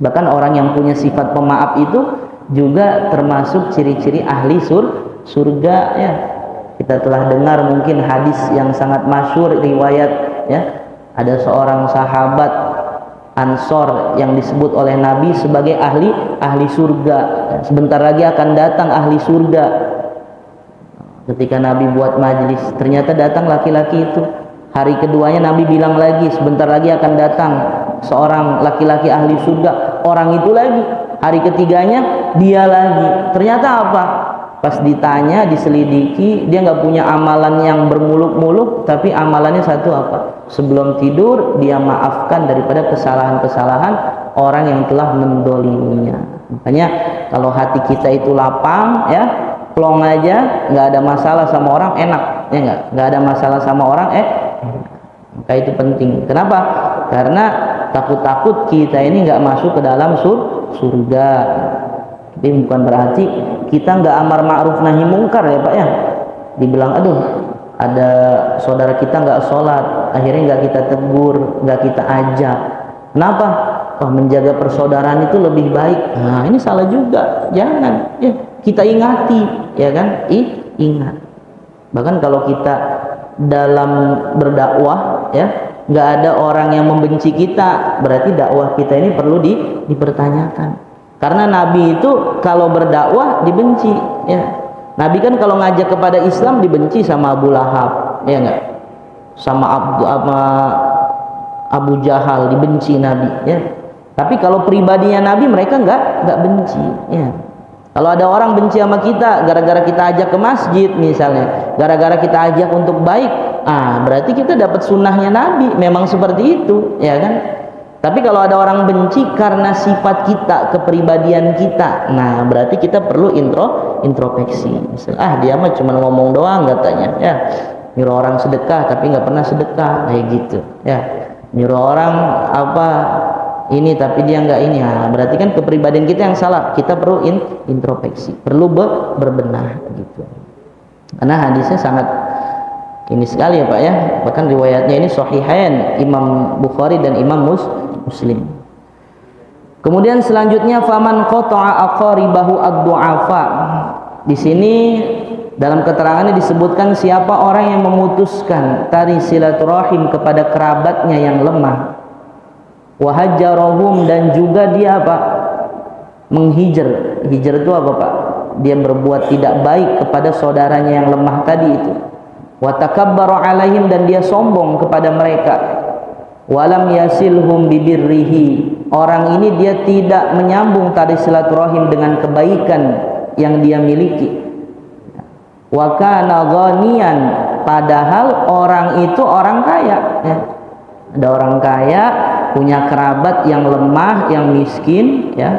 Bahkan orang yang punya sifat pemaaf itu juga termasuk ciri-ciri ahli surga, ya. Kita telah dengar mungkin hadis yang sangat masyhur, riwayat, ya, ada seorang sahabat Ansor yang disebut oleh Nabi sebagai ahli surga. Sebentar lagi akan datang ahli surga. Ketika Nabi buat majlis, ternyata datang laki-laki itu. Hari keduanya Nabi bilang lagi, sebentar lagi akan datang seorang laki-laki ahli surga. Orang itu lagi. Hari ketiganya dia lagi. Ternyata apa? Pas ditanya, diselidiki, dia nggak punya amalan yang bermuluk-muluk, tapi amalannya satu apa? Sebelum tidur dia maafkan daripada kesalahan-kesalahan orang yang telah mendoliminya. Makanya kalau hati kita itu lapang, ya, plong aja, nggak ada masalah sama orang, enak, ya nggak ada masalah sama orang, Maka itu penting. Kenapa? Karena takut-takut kita ini nggak masuk ke dalam surga. Tapi bukan berarti kita nggak amar ma'ruf nahi mungkar ya Pak ya. Dibilang aduh ada saudara kita nggak sholat, akhirnya nggak kita tegur, nggak kita ajak. Kenapa? Wah, menjaga persaudaraan itu lebih baik. Nah ini salah juga. Jangan ya, kita ingati ya kan, ingat. Bahkan kalau kita dalam berdakwah ya nggak ada orang yang membenci kita, berarti dakwah kita ini perlu dipertanyakan. Karena Nabi itu kalau berdakwah dibenci ya. Nabi kan kalau ngajak kepada Islam dibenci sama Abu Lahab ya enggak, sama Abu Jahal dibenci Nabi ya. Tapi kalau pribadinya Nabi mereka nggak benci ya. Kalau ada orang benci sama kita gara-gara kita ajak ke masjid misalnya, gara-gara kita ajak untuk baik, berarti kita dapat sunnahnya Nabi, memang seperti itu ya kan. Tapi kalau ada orang benci karena sifat kita, kepribadian kita, nah berarti kita perlu introspeksi. Misalnya, dia mah cuma ngomong doang katanya ya, nyuruh orang sedekah tapi nggak pernah sedekah kayak gitu ya, nyuruh orang apa ini tapi dia nggak ini, berarti kan kepribadian kita yang salah. Kita perlu introspeksi, perlu berbenah gitu. Karena hadisnya sangat ini sekali ya Pak ya, bahkan riwayatnya ini Sahihain, Imam Bukhari dan Imam Muslim. Kemudian selanjutnya faman qata'a aqaribahu ad-du'afa. Di sini dalam keterangannya disebutkan siapa orang yang memutuskan tali silaturahim kepada kerabatnya yang lemah. Wa hajjarahum, dan juga dia apa? Menghijr. Hijr itu apa Pak? Dia berbuat tidak baik kepada saudaranya yang lemah tadi itu. Wa takabbara alaihim, dan dia sombong kepada mereka. Walam yasilhum bibirrihi, orang ini dia tidak menyambung tali silaturahim dengan kebaikan yang dia miliki. Wa kana ghaniyan, padahal orang itu orang kaya ya. Ada orang kaya punya kerabat yang lemah, yang miskin ya.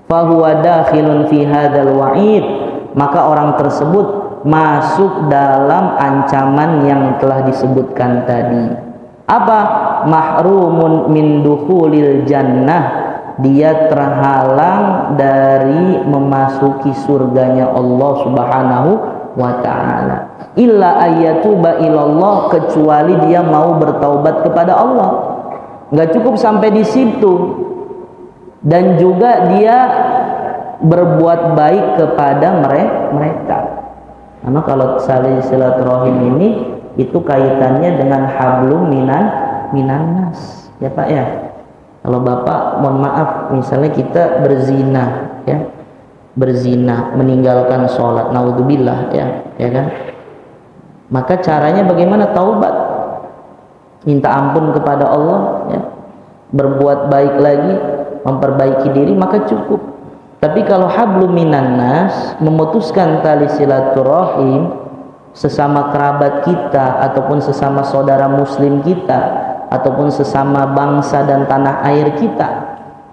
Fahuwa dakhilun fi hadzal wa'id, maka orang tersebut masuk dalam ancaman yang telah disebutkan tadi. Apa? Mahrumun min dukhulil jannah, dia terhalang dari memasuki surganya Allah Subhanahu wa ta'ala. Illa ayyatuba ilallah, kecuali dia mau bertaubat kepada Allah. Nggak cukup sampai di situ, dan juga dia berbuat baik kepada mereka. Karena kalau silaturahim ini itu kaitannya dengan hablum minan nas ya Pak ya. Kalau Bapak mohon maaf misalnya kita berzina ya, berzina, meninggalkan sholat, naudzubillah ya kan, maka caranya bagaimana? Taubat, minta ampun kepada Allah ya, berbuat baik lagi, memperbaiki diri, maka cukup. Tapi kalau hablum minan nas, memutuskan tali silaturahim sesama kerabat kita ataupun sesama saudara muslim kita ataupun sesama bangsa dan tanah air kita,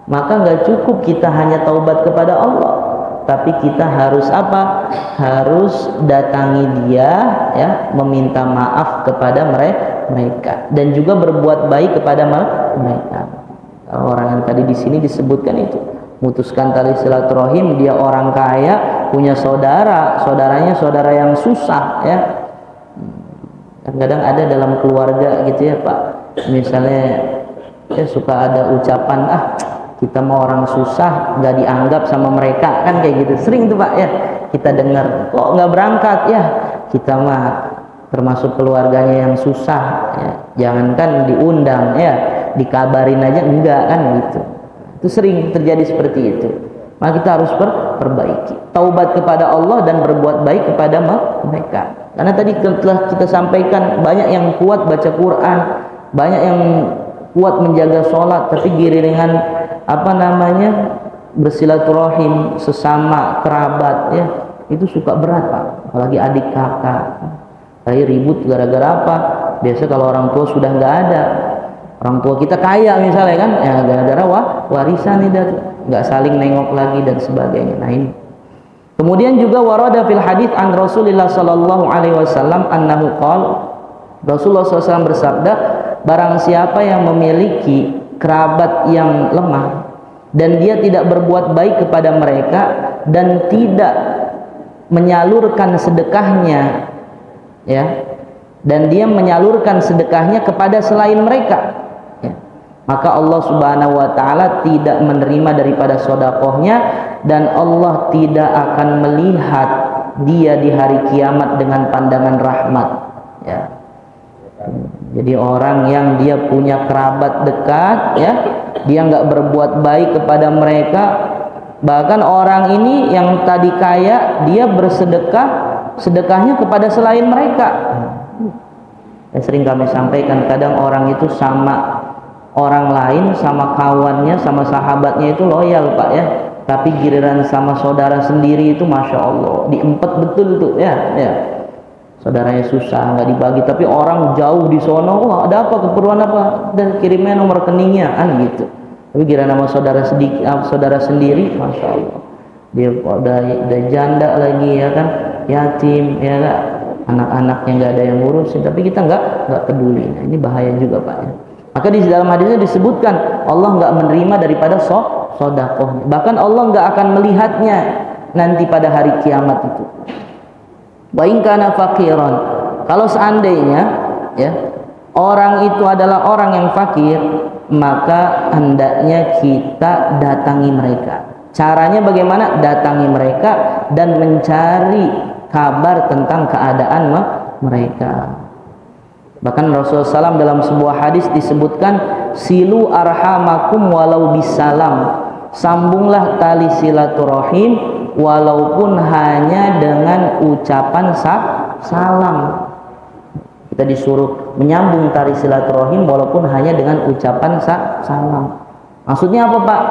maka nggak cukup kita hanya taubat kepada Allah, tapi kita harus apa? Harus datangi dia ya, meminta maaf kepada mereka dan juga berbuat baik kepada mereka. Orang yang tadi di sini disebutkan itu memutuskan tali silaturahim, dia orang kaya, punya saudaranya saudara yang susah ya. Kadang-kadang ada dalam keluarga gitu ya Pak, misalnya ya suka ada ucapan kita mau orang susah nggak dianggap sama mereka kan, kayak gitu sering tuh Pak ya kita dengar. Kok nggak berangkat ya, kita mah termasuk keluarganya yang susah ya, jangankan diundang ya, dikabarin aja enggak kan gitu. Itu sering terjadi seperti itu. Maka kita harus perbaiki, taubat kepada Allah dan berbuat baik kepada mereka. Karena tadi telah kita sampaikan, banyak yang kuat baca Quran, banyak yang kuat menjaga sholat, tapi giliran bersilaturahim sesama kerabat ya, itu suka berat Pak. Apalagi adik kakak, kayak ribut gara-gara apa? Biasa kalau orang tua sudah nggak ada, orang tua kita kaya misalnya kan, ya gara-gara warisan ini nggak saling nengok lagi dan sebagainya. Nah ini. Kemudian juga warada fil hadits an Rasulillah sallallahu alaihi wasallam annahu qala, Rasulullah SAW bersabda, barang siapa yang memiliki kerabat yang lemah dan dia tidak berbuat baik kepada mereka dan tidak menyalurkan sedekahnya, ya, dan dia menyalurkan sedekahnya kepada selain mereka, ya, maka Allah Subhanahu wa taala tidak menerima daripada sedekahnya dan Allah tidak akan melihat dia di hari kiamat dengan pandangan rahmat, ya. Jadi orang yang dia punya kerabat dekat, ya, dia nggak berbuat baik kepada mereka, bahkan orang ini yang tadi kaya dia bersedekah, sedekahnya kepada selain mereka. Ya, sering kami sampaikan, kadang orang itu sama orang lain, sama kawannya, sama sahabatnya itu loyal Pak, ya, tapi giliran sama saudara sendiri itu Masya Allah diempet betul tuh, ya, ya. Saudaranya susah nggak dibagi, tapi orang jauh di sono, wah ada apa, keperluan apa, dan kirimnya nomor rekeningnya, kan gitu. Tapi kira nama saudara sedikit, saudara sendiri, Masya Allah, dia udah janda lagi, ya kan, yatim, ya kan, anak-anaknya nggak ada yang ngurusin, tapi kita nggak peduli. Nah, ini bahaya juga Pak, ya. Maka di dalam hadisnya disebutkan Allah nggak menerima daripada sodakohnya, bahkan Allah nggak akan melihatnya nanti pada hari kiamat itu. Wa in kana faqiran, kalau seandainya, ya, orang itu adalah orang yang fakir, maka hendaknya kita datangi mereka. Caranya bagaimana? Datangi mereka dan mencari kabar tentang keadaan mereka. Bahkan Rasulullah SAW dalam sebuah hadis disebutkan, silu arhamakum walau bisalam, sambunglah tali silaturahim walaupun hanya dengan ucapan salam. Kita disuruh menyambung tali silaturahim walaupun hanya dengan ucapan salam. Maksudnya apa Pak?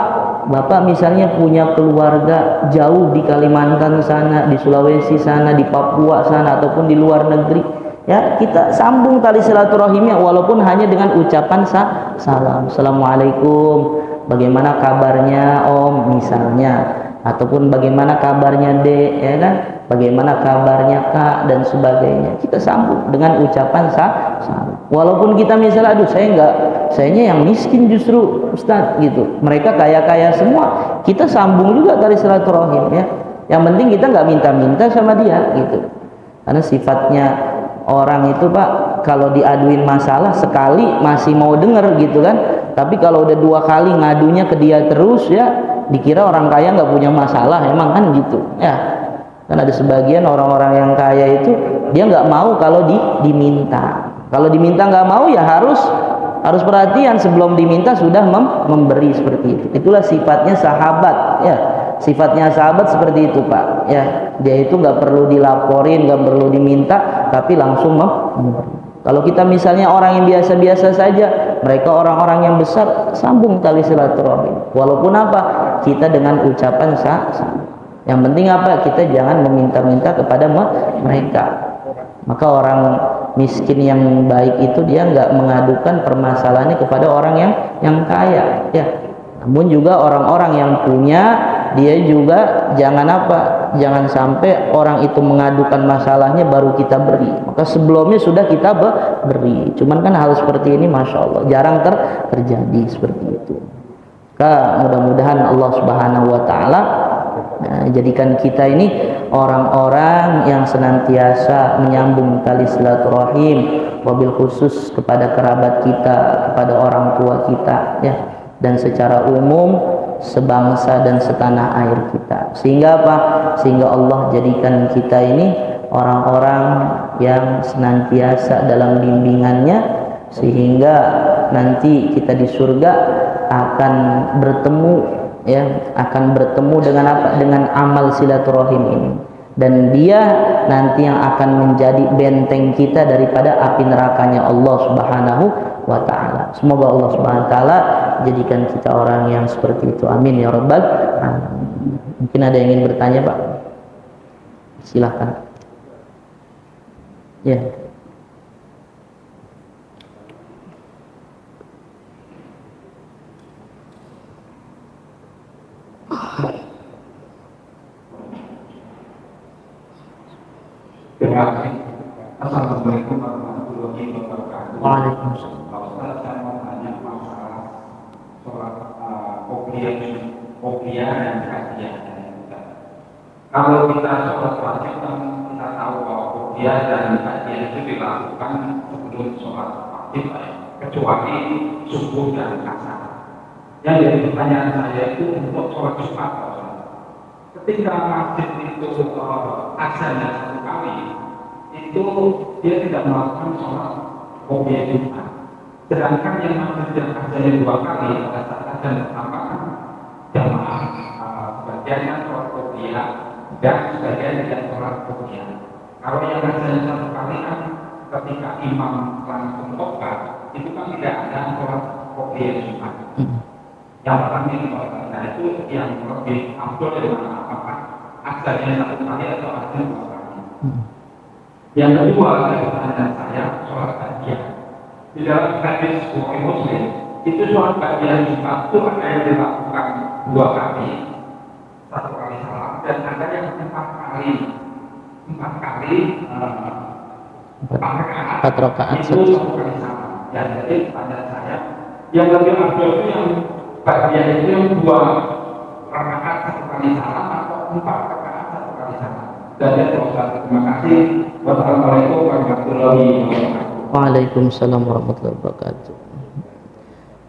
Bapak misalnya punya keluarga jauh di Kalimantan sana, di Sulawesi sana, di Papua sana, ataupun di luar negeri, ya, kita sambung tali silaturahimnya walaupun hanya dengan ucapan salam. Assalamualaikum, bagaimana kabarnya Om, misalnya, ataupun bagaimana kabarnya Dek, ya kan, bagaimana kabarnya Kak, dan sebagainya. Kita sambung dengan ucapan salam. Walaupun kita misalnya, aduh sayanya yang miskin justru Ustaz, gitu, mereka kaya-kaya semua, kita sambung juga tali silaturahim, ya. Yang penting kita nggak minta-minta sama dia, gitu. Karena sifatnya orang itu Pak, kalau diaduin masalah sekali masih mau denger, gitu kan, tapi kalau udah 2 kali ngadunya ke dia terus, ya, dikira orang kaya nggak punya masalah, emang kan gitu, ya. Kan ada sebagian orang-orang yang kaya itu dia nggak mau kalau diminta. Kalau diminta nggak mau, ya harus perhatian, sebelum diminta sudah memberi, seperti itu. Itulah sifatnya sahabat, ya. Sifatnya sahabat seperti itu Pak, ya. Dia itu nggak perlu dilaporin, nggak perlu diminta, tapi langsung memberi. Kalau kita misalnya orang yang biasa-biasa saja, mereka orang-orang yang besar, sambung tali silaturahim. Walaupun apa? Kita dengan ucapan salam. Yang penting apa? Kita jangan meminta-minta kepada mereka. Maka orang miskin yang baik itu dia nggak mengadukan permasalahannya kepada orang yang kaya, ya. Namun juga orang-orang yang punya, dia juga jangan apa? Jangan sampai orang itu mengadukan masalahnya baru kita beri. Maka sebelumnya sudah kita beri. Cuman kan hal seperti ini Masya Allah jarang terjadi seperti itu. Maka mudah-mudahan Allah Subhanahu wa taala jadikan kita ini orang-orang yang senantiasa menyambung tali silaturahim, wabil khusus kepada kerabat kita, kepada orang tua kita, ya, dan secara umum sebangsa dan setanah air kita. Sehingga apa? Sehingga Allah jadikan kita ini orang-orang yang senantiasa dalam bimbingannya, sehingga nanti kita di surga akan bertemu, ya, akan bertemu dengan apa? Dengan amal silaturahim ini, dan dia nanti yang akan menjadi benteng kita daripada api nerakanya Allah Subhanahu wa taala. Semoga Allah Subhanahu wa taala jadikan kita orang yang seperti itu. Amin ya rabbal alamin. Mungkin ada yang ingin bertanya Pak? Silahkan. Ya. Terima kasih. Assalamualaikum warahmatullahi wabarakatuh. Waalaikumsalam. kopiah dan kajian. Kalau kita sholat wajib kan kita tahu bahwa kopiah dan kajian itu dilakukan sebelum sholat wajib, kecuali subuh dan asar. Yang jadi pertanyaan saya itu untuk sholat Jumat. Ketika masjid itu azannya satu kali, itu dia tidak melakukan sholat kopiah Jumat. Sedangkan yang masjid yang azannya dua kali, pada saat azan pertama jamaah sebagiannya sholat kopiah dan sebagian tidak sholat kopiah. Kalau yang azannya satu kali kan ketika imam langsung khotbah itu kan tidak ada sholat kopiah Jumat. Yang pertama itu yang lebih afdol dari mana, apakah azannya satu kali atau azan dua kali. Yang kedua pertanyaan saya soal kajian. Di dalam hadis Bukhari Muslim itu soal kajian Jumat itu ada yang dilakukan dua kali, satu kali salam, dan ada yang empat kali empat rakaat itu satu kali salam. Jadi pertanyaan saya yang lebih afdol itu yang bagian itu yang dua rakaat satu kali salam atau empat rakaat satu kali salam. Dan terima kasih. Wassalamualaikum warahmatullahi wabarakatuh. Waalaikumsalam warahmatullahi wabarakatuh.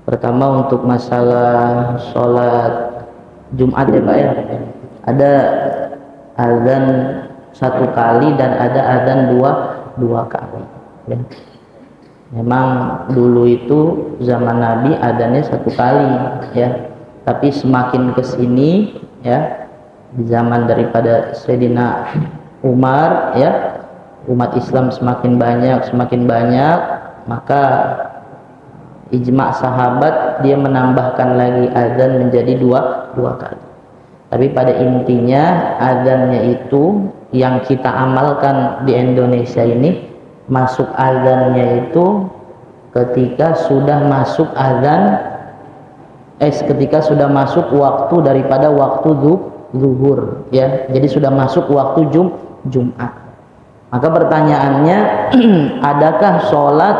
Pertama untuk masalah sholat Jumat ya Pak ya, ada azan satu kali dan ada azan dua kali ya. Memang dulu itu zaman Nabi adanya satu kali ya, tapi semakin kesini ya, di zaman daripada Sayyidina Umar ya, umat Islam semakin banyak, maka ijma' sahabat dia menambahkan lagi azan menjadi dua kali. Tapi pada intinya azannya itu yang kita amalkan di Indonesia ini, masuk azannya itu ketika sudah masuk waktu daripada waktu zuhur ya, jadi sudah masuk waktu Jumat. Maka pertanyaannya adakah sholat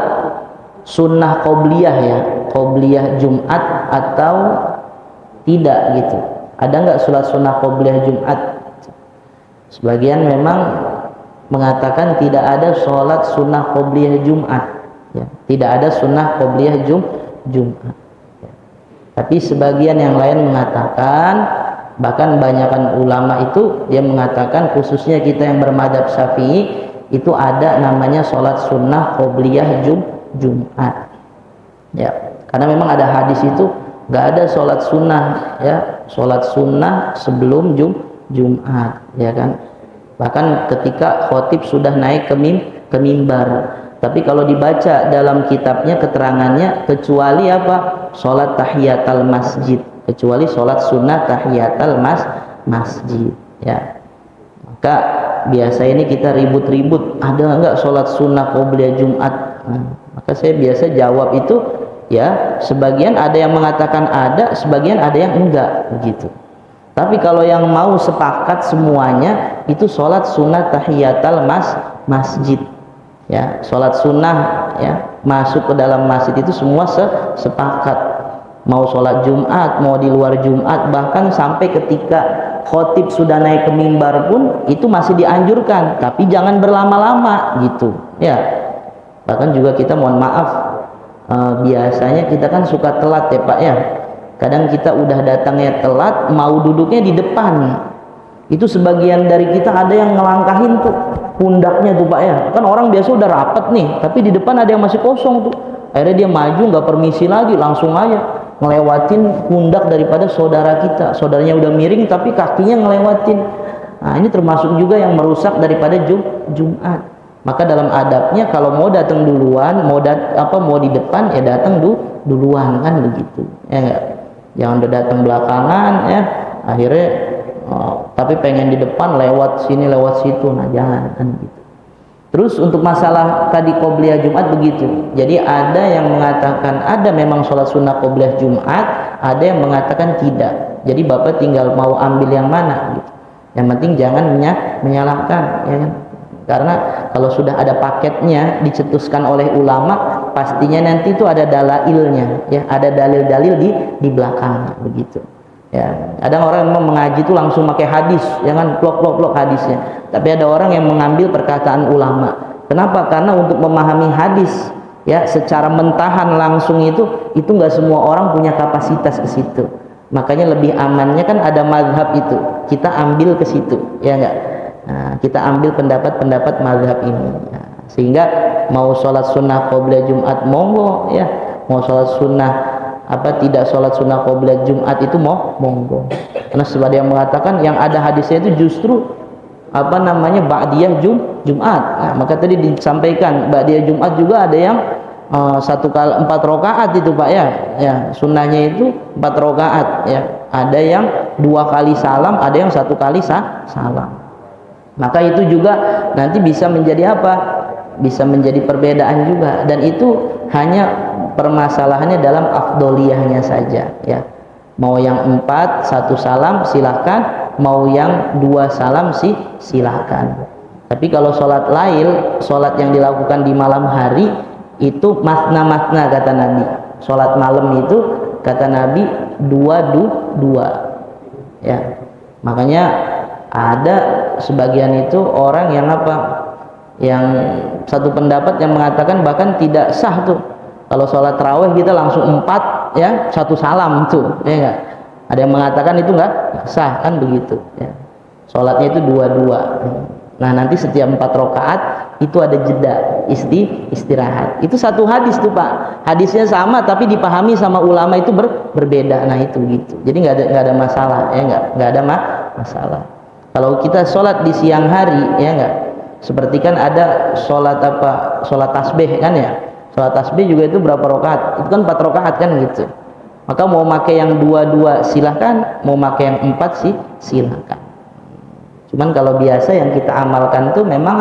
sunnah qobliyah ya, qobliyah Jumat atau tidak gitu, ada nggak sholat sunnah qobliyah Jumat? Sebagian memang mengatakan tidak ada sholat sunnah qobliyah Jumat ya, tidak ada sunnah qobliyah Jumat ya. Tapi sebagian yang lain mengatakan, bahkan banyakkan ulama itu dia mengatakan, khususnya kita yang bermadzhab Syafi'i itu ada namanya sholat sunnah qobliyah Jumat ya, karena memang ada hadis itu nggak ada sholat sunnah ya, sholat sunnah sebelum Jumat ya kan. Bahkan ketika khotib sudah naik ke mimbar. Tapi kalau dibaca dalam kitabnya keterangannya, kecuali apa? Sholat tahiyatul masjid, kecuali sholat sunnah tahiyatul masjid ya. Maka biasa ini kita ribut-ribut, ada enggak sholat sunnah qobliyah Jumat? Maka saya biasa jawab itu ya, sebagian ada yang mengatakan ada, sebagian ada yang enggak begitu. Tapi kalau yang mau sepakat semuanya itu sholat sunnah tahiyatul masjid ya, sholat sunnah ya, masuk ke dalam masjid itu semua sepakat, mau sholat Jumat mau di luar Jumat, bahkan sampai ketika khotib sudah naik ke mimbar pun itu masih dianjurkan, tapi jangan berlama-lama gitu ya. Bahkan juga kita mohon maaf, biasanya kita kan suka telat ya Pak ya, kadang kita udah datangnya telat, mau duduknya di depan, itu sebagian dari kita ada yang ngelangkahin tuh pundaknya tuh Pak ya, kan orang biasa udah rapet nih, tapi di depan ada yang masih kosong tuh, akhirnya dia maju nggak permisi lagi, langsung aja ngelewatin pundak daripada saudara kita, saudaranya udah miring tapi kakinya ngelewatin. Nah ini termasuk juga yang merusak daripada Jumat. Maka dalam adabnya kalau mau datang duluan, mau di depan ya datang duluan kan begitu ya enggak? Jangan udah datang belakangan ya, akhirnya tapi pengen di depan, lewat sini lewat situ, nah jangan kan gitu. Terus untuk masalah tadi qobliyah Jumat begitu, jadi ada yang mengatakan ada memang sholat sunnah qobliyah Jumat, ada yang mengatakan tidak. Jadi Bapak tinggal mau ambil yang mana gitu, yang penting jangan menyalahkan ya kan. Karena kalau sudah ada paketnya dicetuskan oleh ulama, pastinya nanti itu ada dalailnya ya, ada dalil-dalil di belakangnya begitu. Ya, kadang orang memang mengaji itu langsung pakai hadis, jangan plok hadisnya. Tapi ada orang yang mengambil perkataan ulama. Kenapa? Karena untuk memahami hadis ya secara mentahan langsung itu nggak semua orang punya kapasitas ke situ. Makanya lebih amannya kan ada mazhab itu. Kita ambil ke situ, ya enggak? Nah, kita ambil pendapat-pendapat mazhab ini. Nah, sehingga mau sholat sunnah qobliyah Jumat monggo ya, mau sholat sunnah tidak sholat sunnah qobliyah Jumat itu monggo. Karena sebagian yang mengatakan yang ada hadisnya itu justru ba'diyah Jumat. Nah, maka tadi disampaikan ba'diyah Jumat juga ada yang 4 rakaat itu Pak ya, sunnahnya itu 4 rakaat ya. Ada yang 2 kali salam, ada yang 1 kali salam. Maka itu juga nanti bisa menjadi apa? Bisa menjadi perbedaan juga, dan itu hanya permasalahannya dalam afdoliyahnya saja ya. Mau yang 4 1 salam silahkan, mau yang 2 salam silahkan. Tapi kalau sholat lail, sholat yang dilakukan di malam hari itu matna kata Nabi. Sholat malam itu kata Nabi 2 ya. Makanya ada sebagian itu orang yang satu pendapat yang mengatakan bahkan tidak sah tuh kalau sholat tarawih kita langsung 4 ya 1 salam tuh ya enggak. Ada yang mengatakan itu enggak sah kan begitu ya. Sholatnya itu 2. Nah nanti setiap 4 rakaat itu ada jeda istirahat. Itu satu hadis tuh Pak, hadisnya sama tapi dipahami sama ulama itu berbeda. Nah itu gitu. Jadi nggak ada masalah ya, nggak ada masalah. Kalau kita sholat di siang hari ya nggak, seperti kan ada sholat sholat tasbih kan ya. Sholat tasbih juga itu berapa rakaat? Itu kan 4 rakaat kan gitu. Maka mau pakai yang 2 silahkan, mau pakai yang 4 silahkan. Cuman kalau biasa yang kita amalkan tuh memang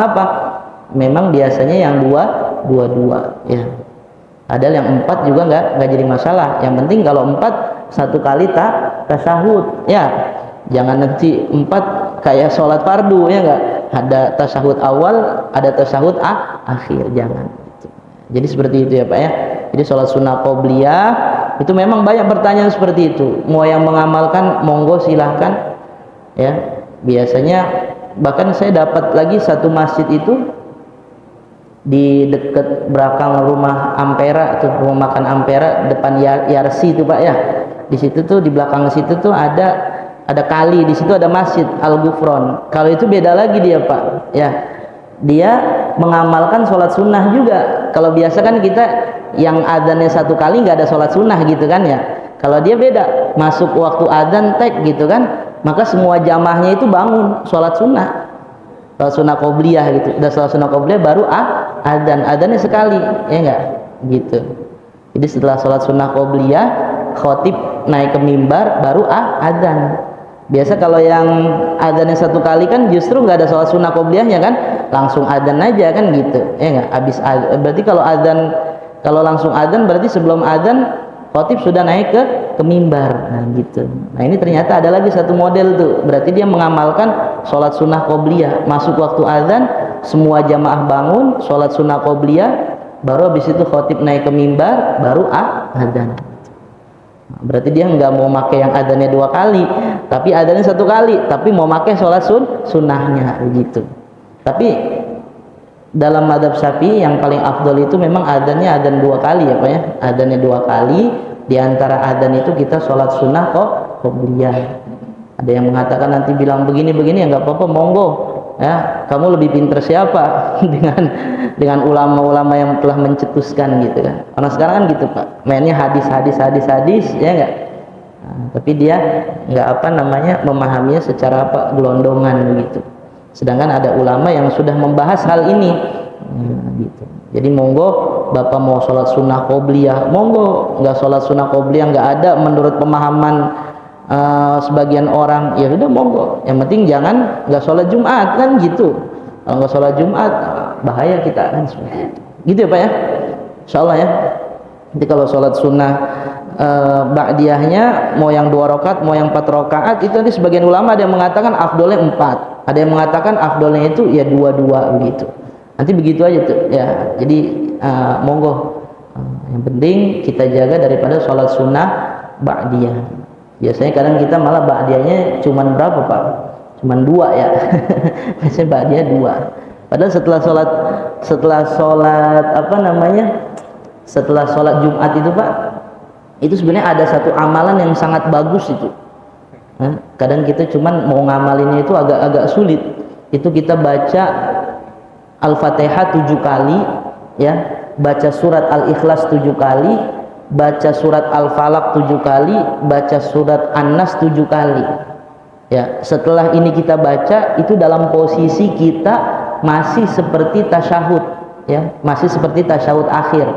memang biasanya yang 2 ya. Padahal yang 4 juga nggak jadi masalah. Yang penting kalau 4 1 kali tasyahud ya. Jangan nanti 4 kayak sholat fardu ya nggak. Ada tasyahud awal, ada tasyahud akhir, jangan. Jadi seperti itu ya Pak ya. Jadi sholat sunnah qobliyah itu memang banyak pertanyaan seperti itu. Mau yang mengamalkan monggo silahkan ya. Biasanya bahkan saya dapat lagi satu masjid itu di dekat belakang rumah Ampera, itu rumah makan Ampera depan Yarsi itu Pak ya. Di situ tuh di belakang situ tuh ada kali, di situ ada masjid Al Ghufron. Kalau itu beda lagi dia Pak ya. Dia mengamalkan sholat sunnah juga. Kalau biasa kan kita yang adzannya 1 kali nggak ada sholat sunnah gitu kan ya. Kalau dia beda, masuk waktu adzan tek gitu kan, maka semua jamaahnya itu bangun sholat sunnah qobliyah gitu. Udah sholat sunnah qobliyah baru adzannya sekali ya enggak gitu. Jadi setelah sholat sunnah qobliyah khotib naik ke mimbar baru adzan. Biasa kalau yang adzannya 1 kali kan justru nggak ada sholat sunnah qobliyahnya kan, langsung adzan aja kan gitu ya enggak. Habis berarti kalau langsung adzan berarti sebelum adzan khotib sudah naik ke mimbar. Nah gitu. Nah ini ternyata ada lagi satu model tuh. Berarti dia mengamalkan sholat sunnah qobliyah. Masuk waktu azan, semua jamaah bangun, sholat sunnah qobliyah, baru habis itu khotib naik ke mimbar, baru azan. Nah, berarti dia nggak mau pakai yang azannya 2 kali, tapi azannya 1 kali, tapi mau pakai sholat sunnahnya gitu. Tapi dalam madzhab Syafi'i yang paling afdol itu memang adzannya adzan 2 kali ya Pak ya. Adzannya 2 kali, di antara adzan itu kita sholat sunnah qobliyah. Ada yang mengatakan nanti bilang begini ya nggak apa-apa monggo ya. Kamu lebih pintar siapa dengan ulama-ulama yang telah mencetuskan gitu kan. Karena sekarang kan gitu Pak, mainnya hadis ya enggak. Nah, tapi dia nggak memahaminya secara gelondongan gitu. Sedangkan ada ulama yang sudah membahas hal ini gitu. Jadi monggo Bapak mau sholat sunnah qobliyah monggo, nggak sholat sunnah qobliyah nggak ada menurut pemahaman sebagian orang ya sudah monggo, yang penting jangan nggak sholat Jumat kan gitu. Kalau nggak sholat Jumat bahaya kita kan seperti itu gitu ya Pak ya. Insyaallah ya. Nanti kalau sholat sunnah ba'diyahnya mau yang 2 rakaat mau yang 4 rakaat itu nanti sebagian ulama ada yang mengatakan afdolnya 4, ada yang mengatakan afdolnya itu ya 2 begitu. Nanti begitu aja tuh ya. Jadi monggo yang penting kita jaga daripada sholat sunnah ba'diyah. Biasanya kadang kita malah ba'diyahnya cuman berapa Pak? Cuman 2 ya. Biasanya ba'diyah 2. Padahal setelah sholat apa namanya? Setelah sholat Jumat itu Pak, itu sebenarnya ada satu amalan yang sangat bagus itu. Kadang kita cuman mau ngamalinnya itu agak sulit. Itu kita baca Al-Fatihah 7 kali, ya, baca surat Al-Ikhlas 7 kali, baca surat Al-Falaq 7 kali, baca surat An-Nas 7 kali. Ya, setelah ini kita baca itu dalam posisi kita masih seperti tasyahud, ya, masih seperti tasyahud akhir.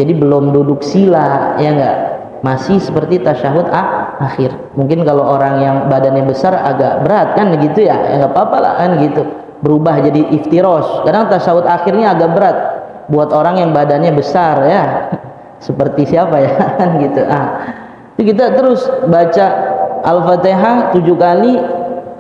Jadi belum duduk sila, ya enggak, masih seperti tasyahud akhir. Mungkin kalau orang yang badannya besar agak berat kan gitu ya, ya nggak apa-apa lah kan gitu, berubah jadi iftirosh. Kadang tasyahud akhirnya agak berat buat orang yang badannya besar ya, seperti siapa ya kan gitu. Itu kita terus baca Al-Fatihah 7 kali,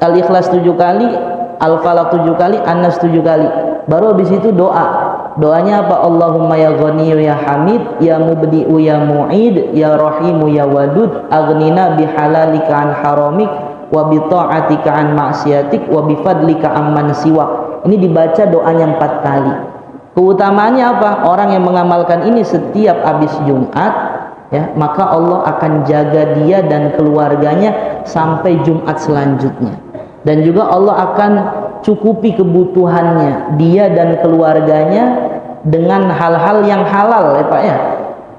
Al-Ikhlas 7 kali, Al-Falaq 7 kali, An-Nas 7 kali. Baru habis itu doa. Doanya apa? Allahumma ya Ghaniyu ya Hamid, ya Mubdi'u ya Mu'id, ya Rahimu ya Wadud, aghnina bihalalika an haramik, wa bi ta'atika an maksiatik, wa bi fadlika amman siwak. Ini dibaca doanya 4 kali. Keutamaannya apa? Orang yang mengamalkan ini setiap habis Jumat, ya, maka Allah akan jaga dia dan keluarganya sampai Jumat selanjutnya. Dan juga Allah akan cukupi kebutuhannya dia dan keluarganya dengan hal-hal yang halal ya Pak ya.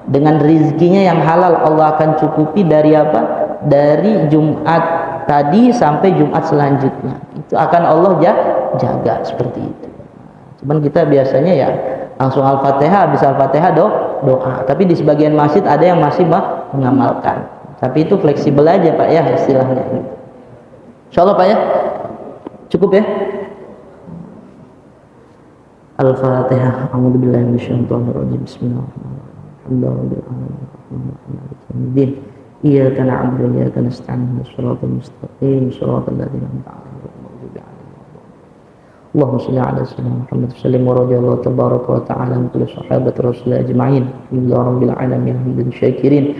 Dengan rizkinya yang halal Allah akan cukupi dari apa? Dari Jumat tadi sampai Jumat selanjutnya. Itu akan Allah jaga seperti itu. Cuman kita biasanya ya langsung Al-Fatihah, habis Al-Fatihah doa. Tapi di sebagian masjid ada yang masih mengamalkan. Tapi itu fleksibel aja Pak ya istilahnya. Insyaallah Pak ya. Cukup ya. Al-Fatihah. A'udzubillahi minasyaitonir rajim. Bismillahirrahmanirrahim. Iyyaka na'budu wa iyyaka nasta'in. Shiratal mustaqim. Shiratal ladzina an'amta 'alaihim. Allahumma shalli 'ala sayyidina Muhammad wa sallim wa radiyallahu tabaraka wa ta'ala an kulli sahabati rasul ajma'in. Alhamdulillahi rabbil alamin hamdan syakirin.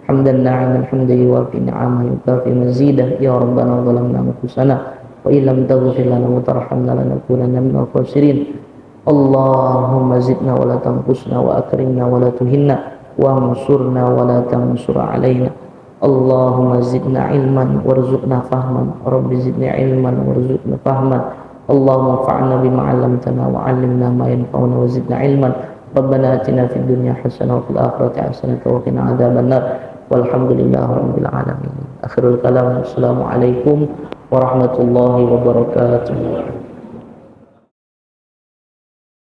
Hamdan na'iman hamdan yuwafi ni'amahu yukafi mazidah. Ya rabbana zalamna anfusana wa illam taghfir lana wa tarhamna lanakunanna minal khasirin. Allahumma zidna wa la tanqusna wa akrimna wa la tuhinna wa ansurna wa la tansur alaina. Allahumma zidna ilman warzuqna fahman. Rabbi zidni ilman warzuqna fahman. Allahumma fa'alna bima 'allamtana wa 'allimna ma yanfa'una wa zidna ilman. Rabbana atina fid dunya hasanah wa fil akhirati hasanah wa qina adzabannar. Walhamdulillahi rabbil alamin. Akhirul kalam. Assalamualaikum warahmatullahi wabarakatuh.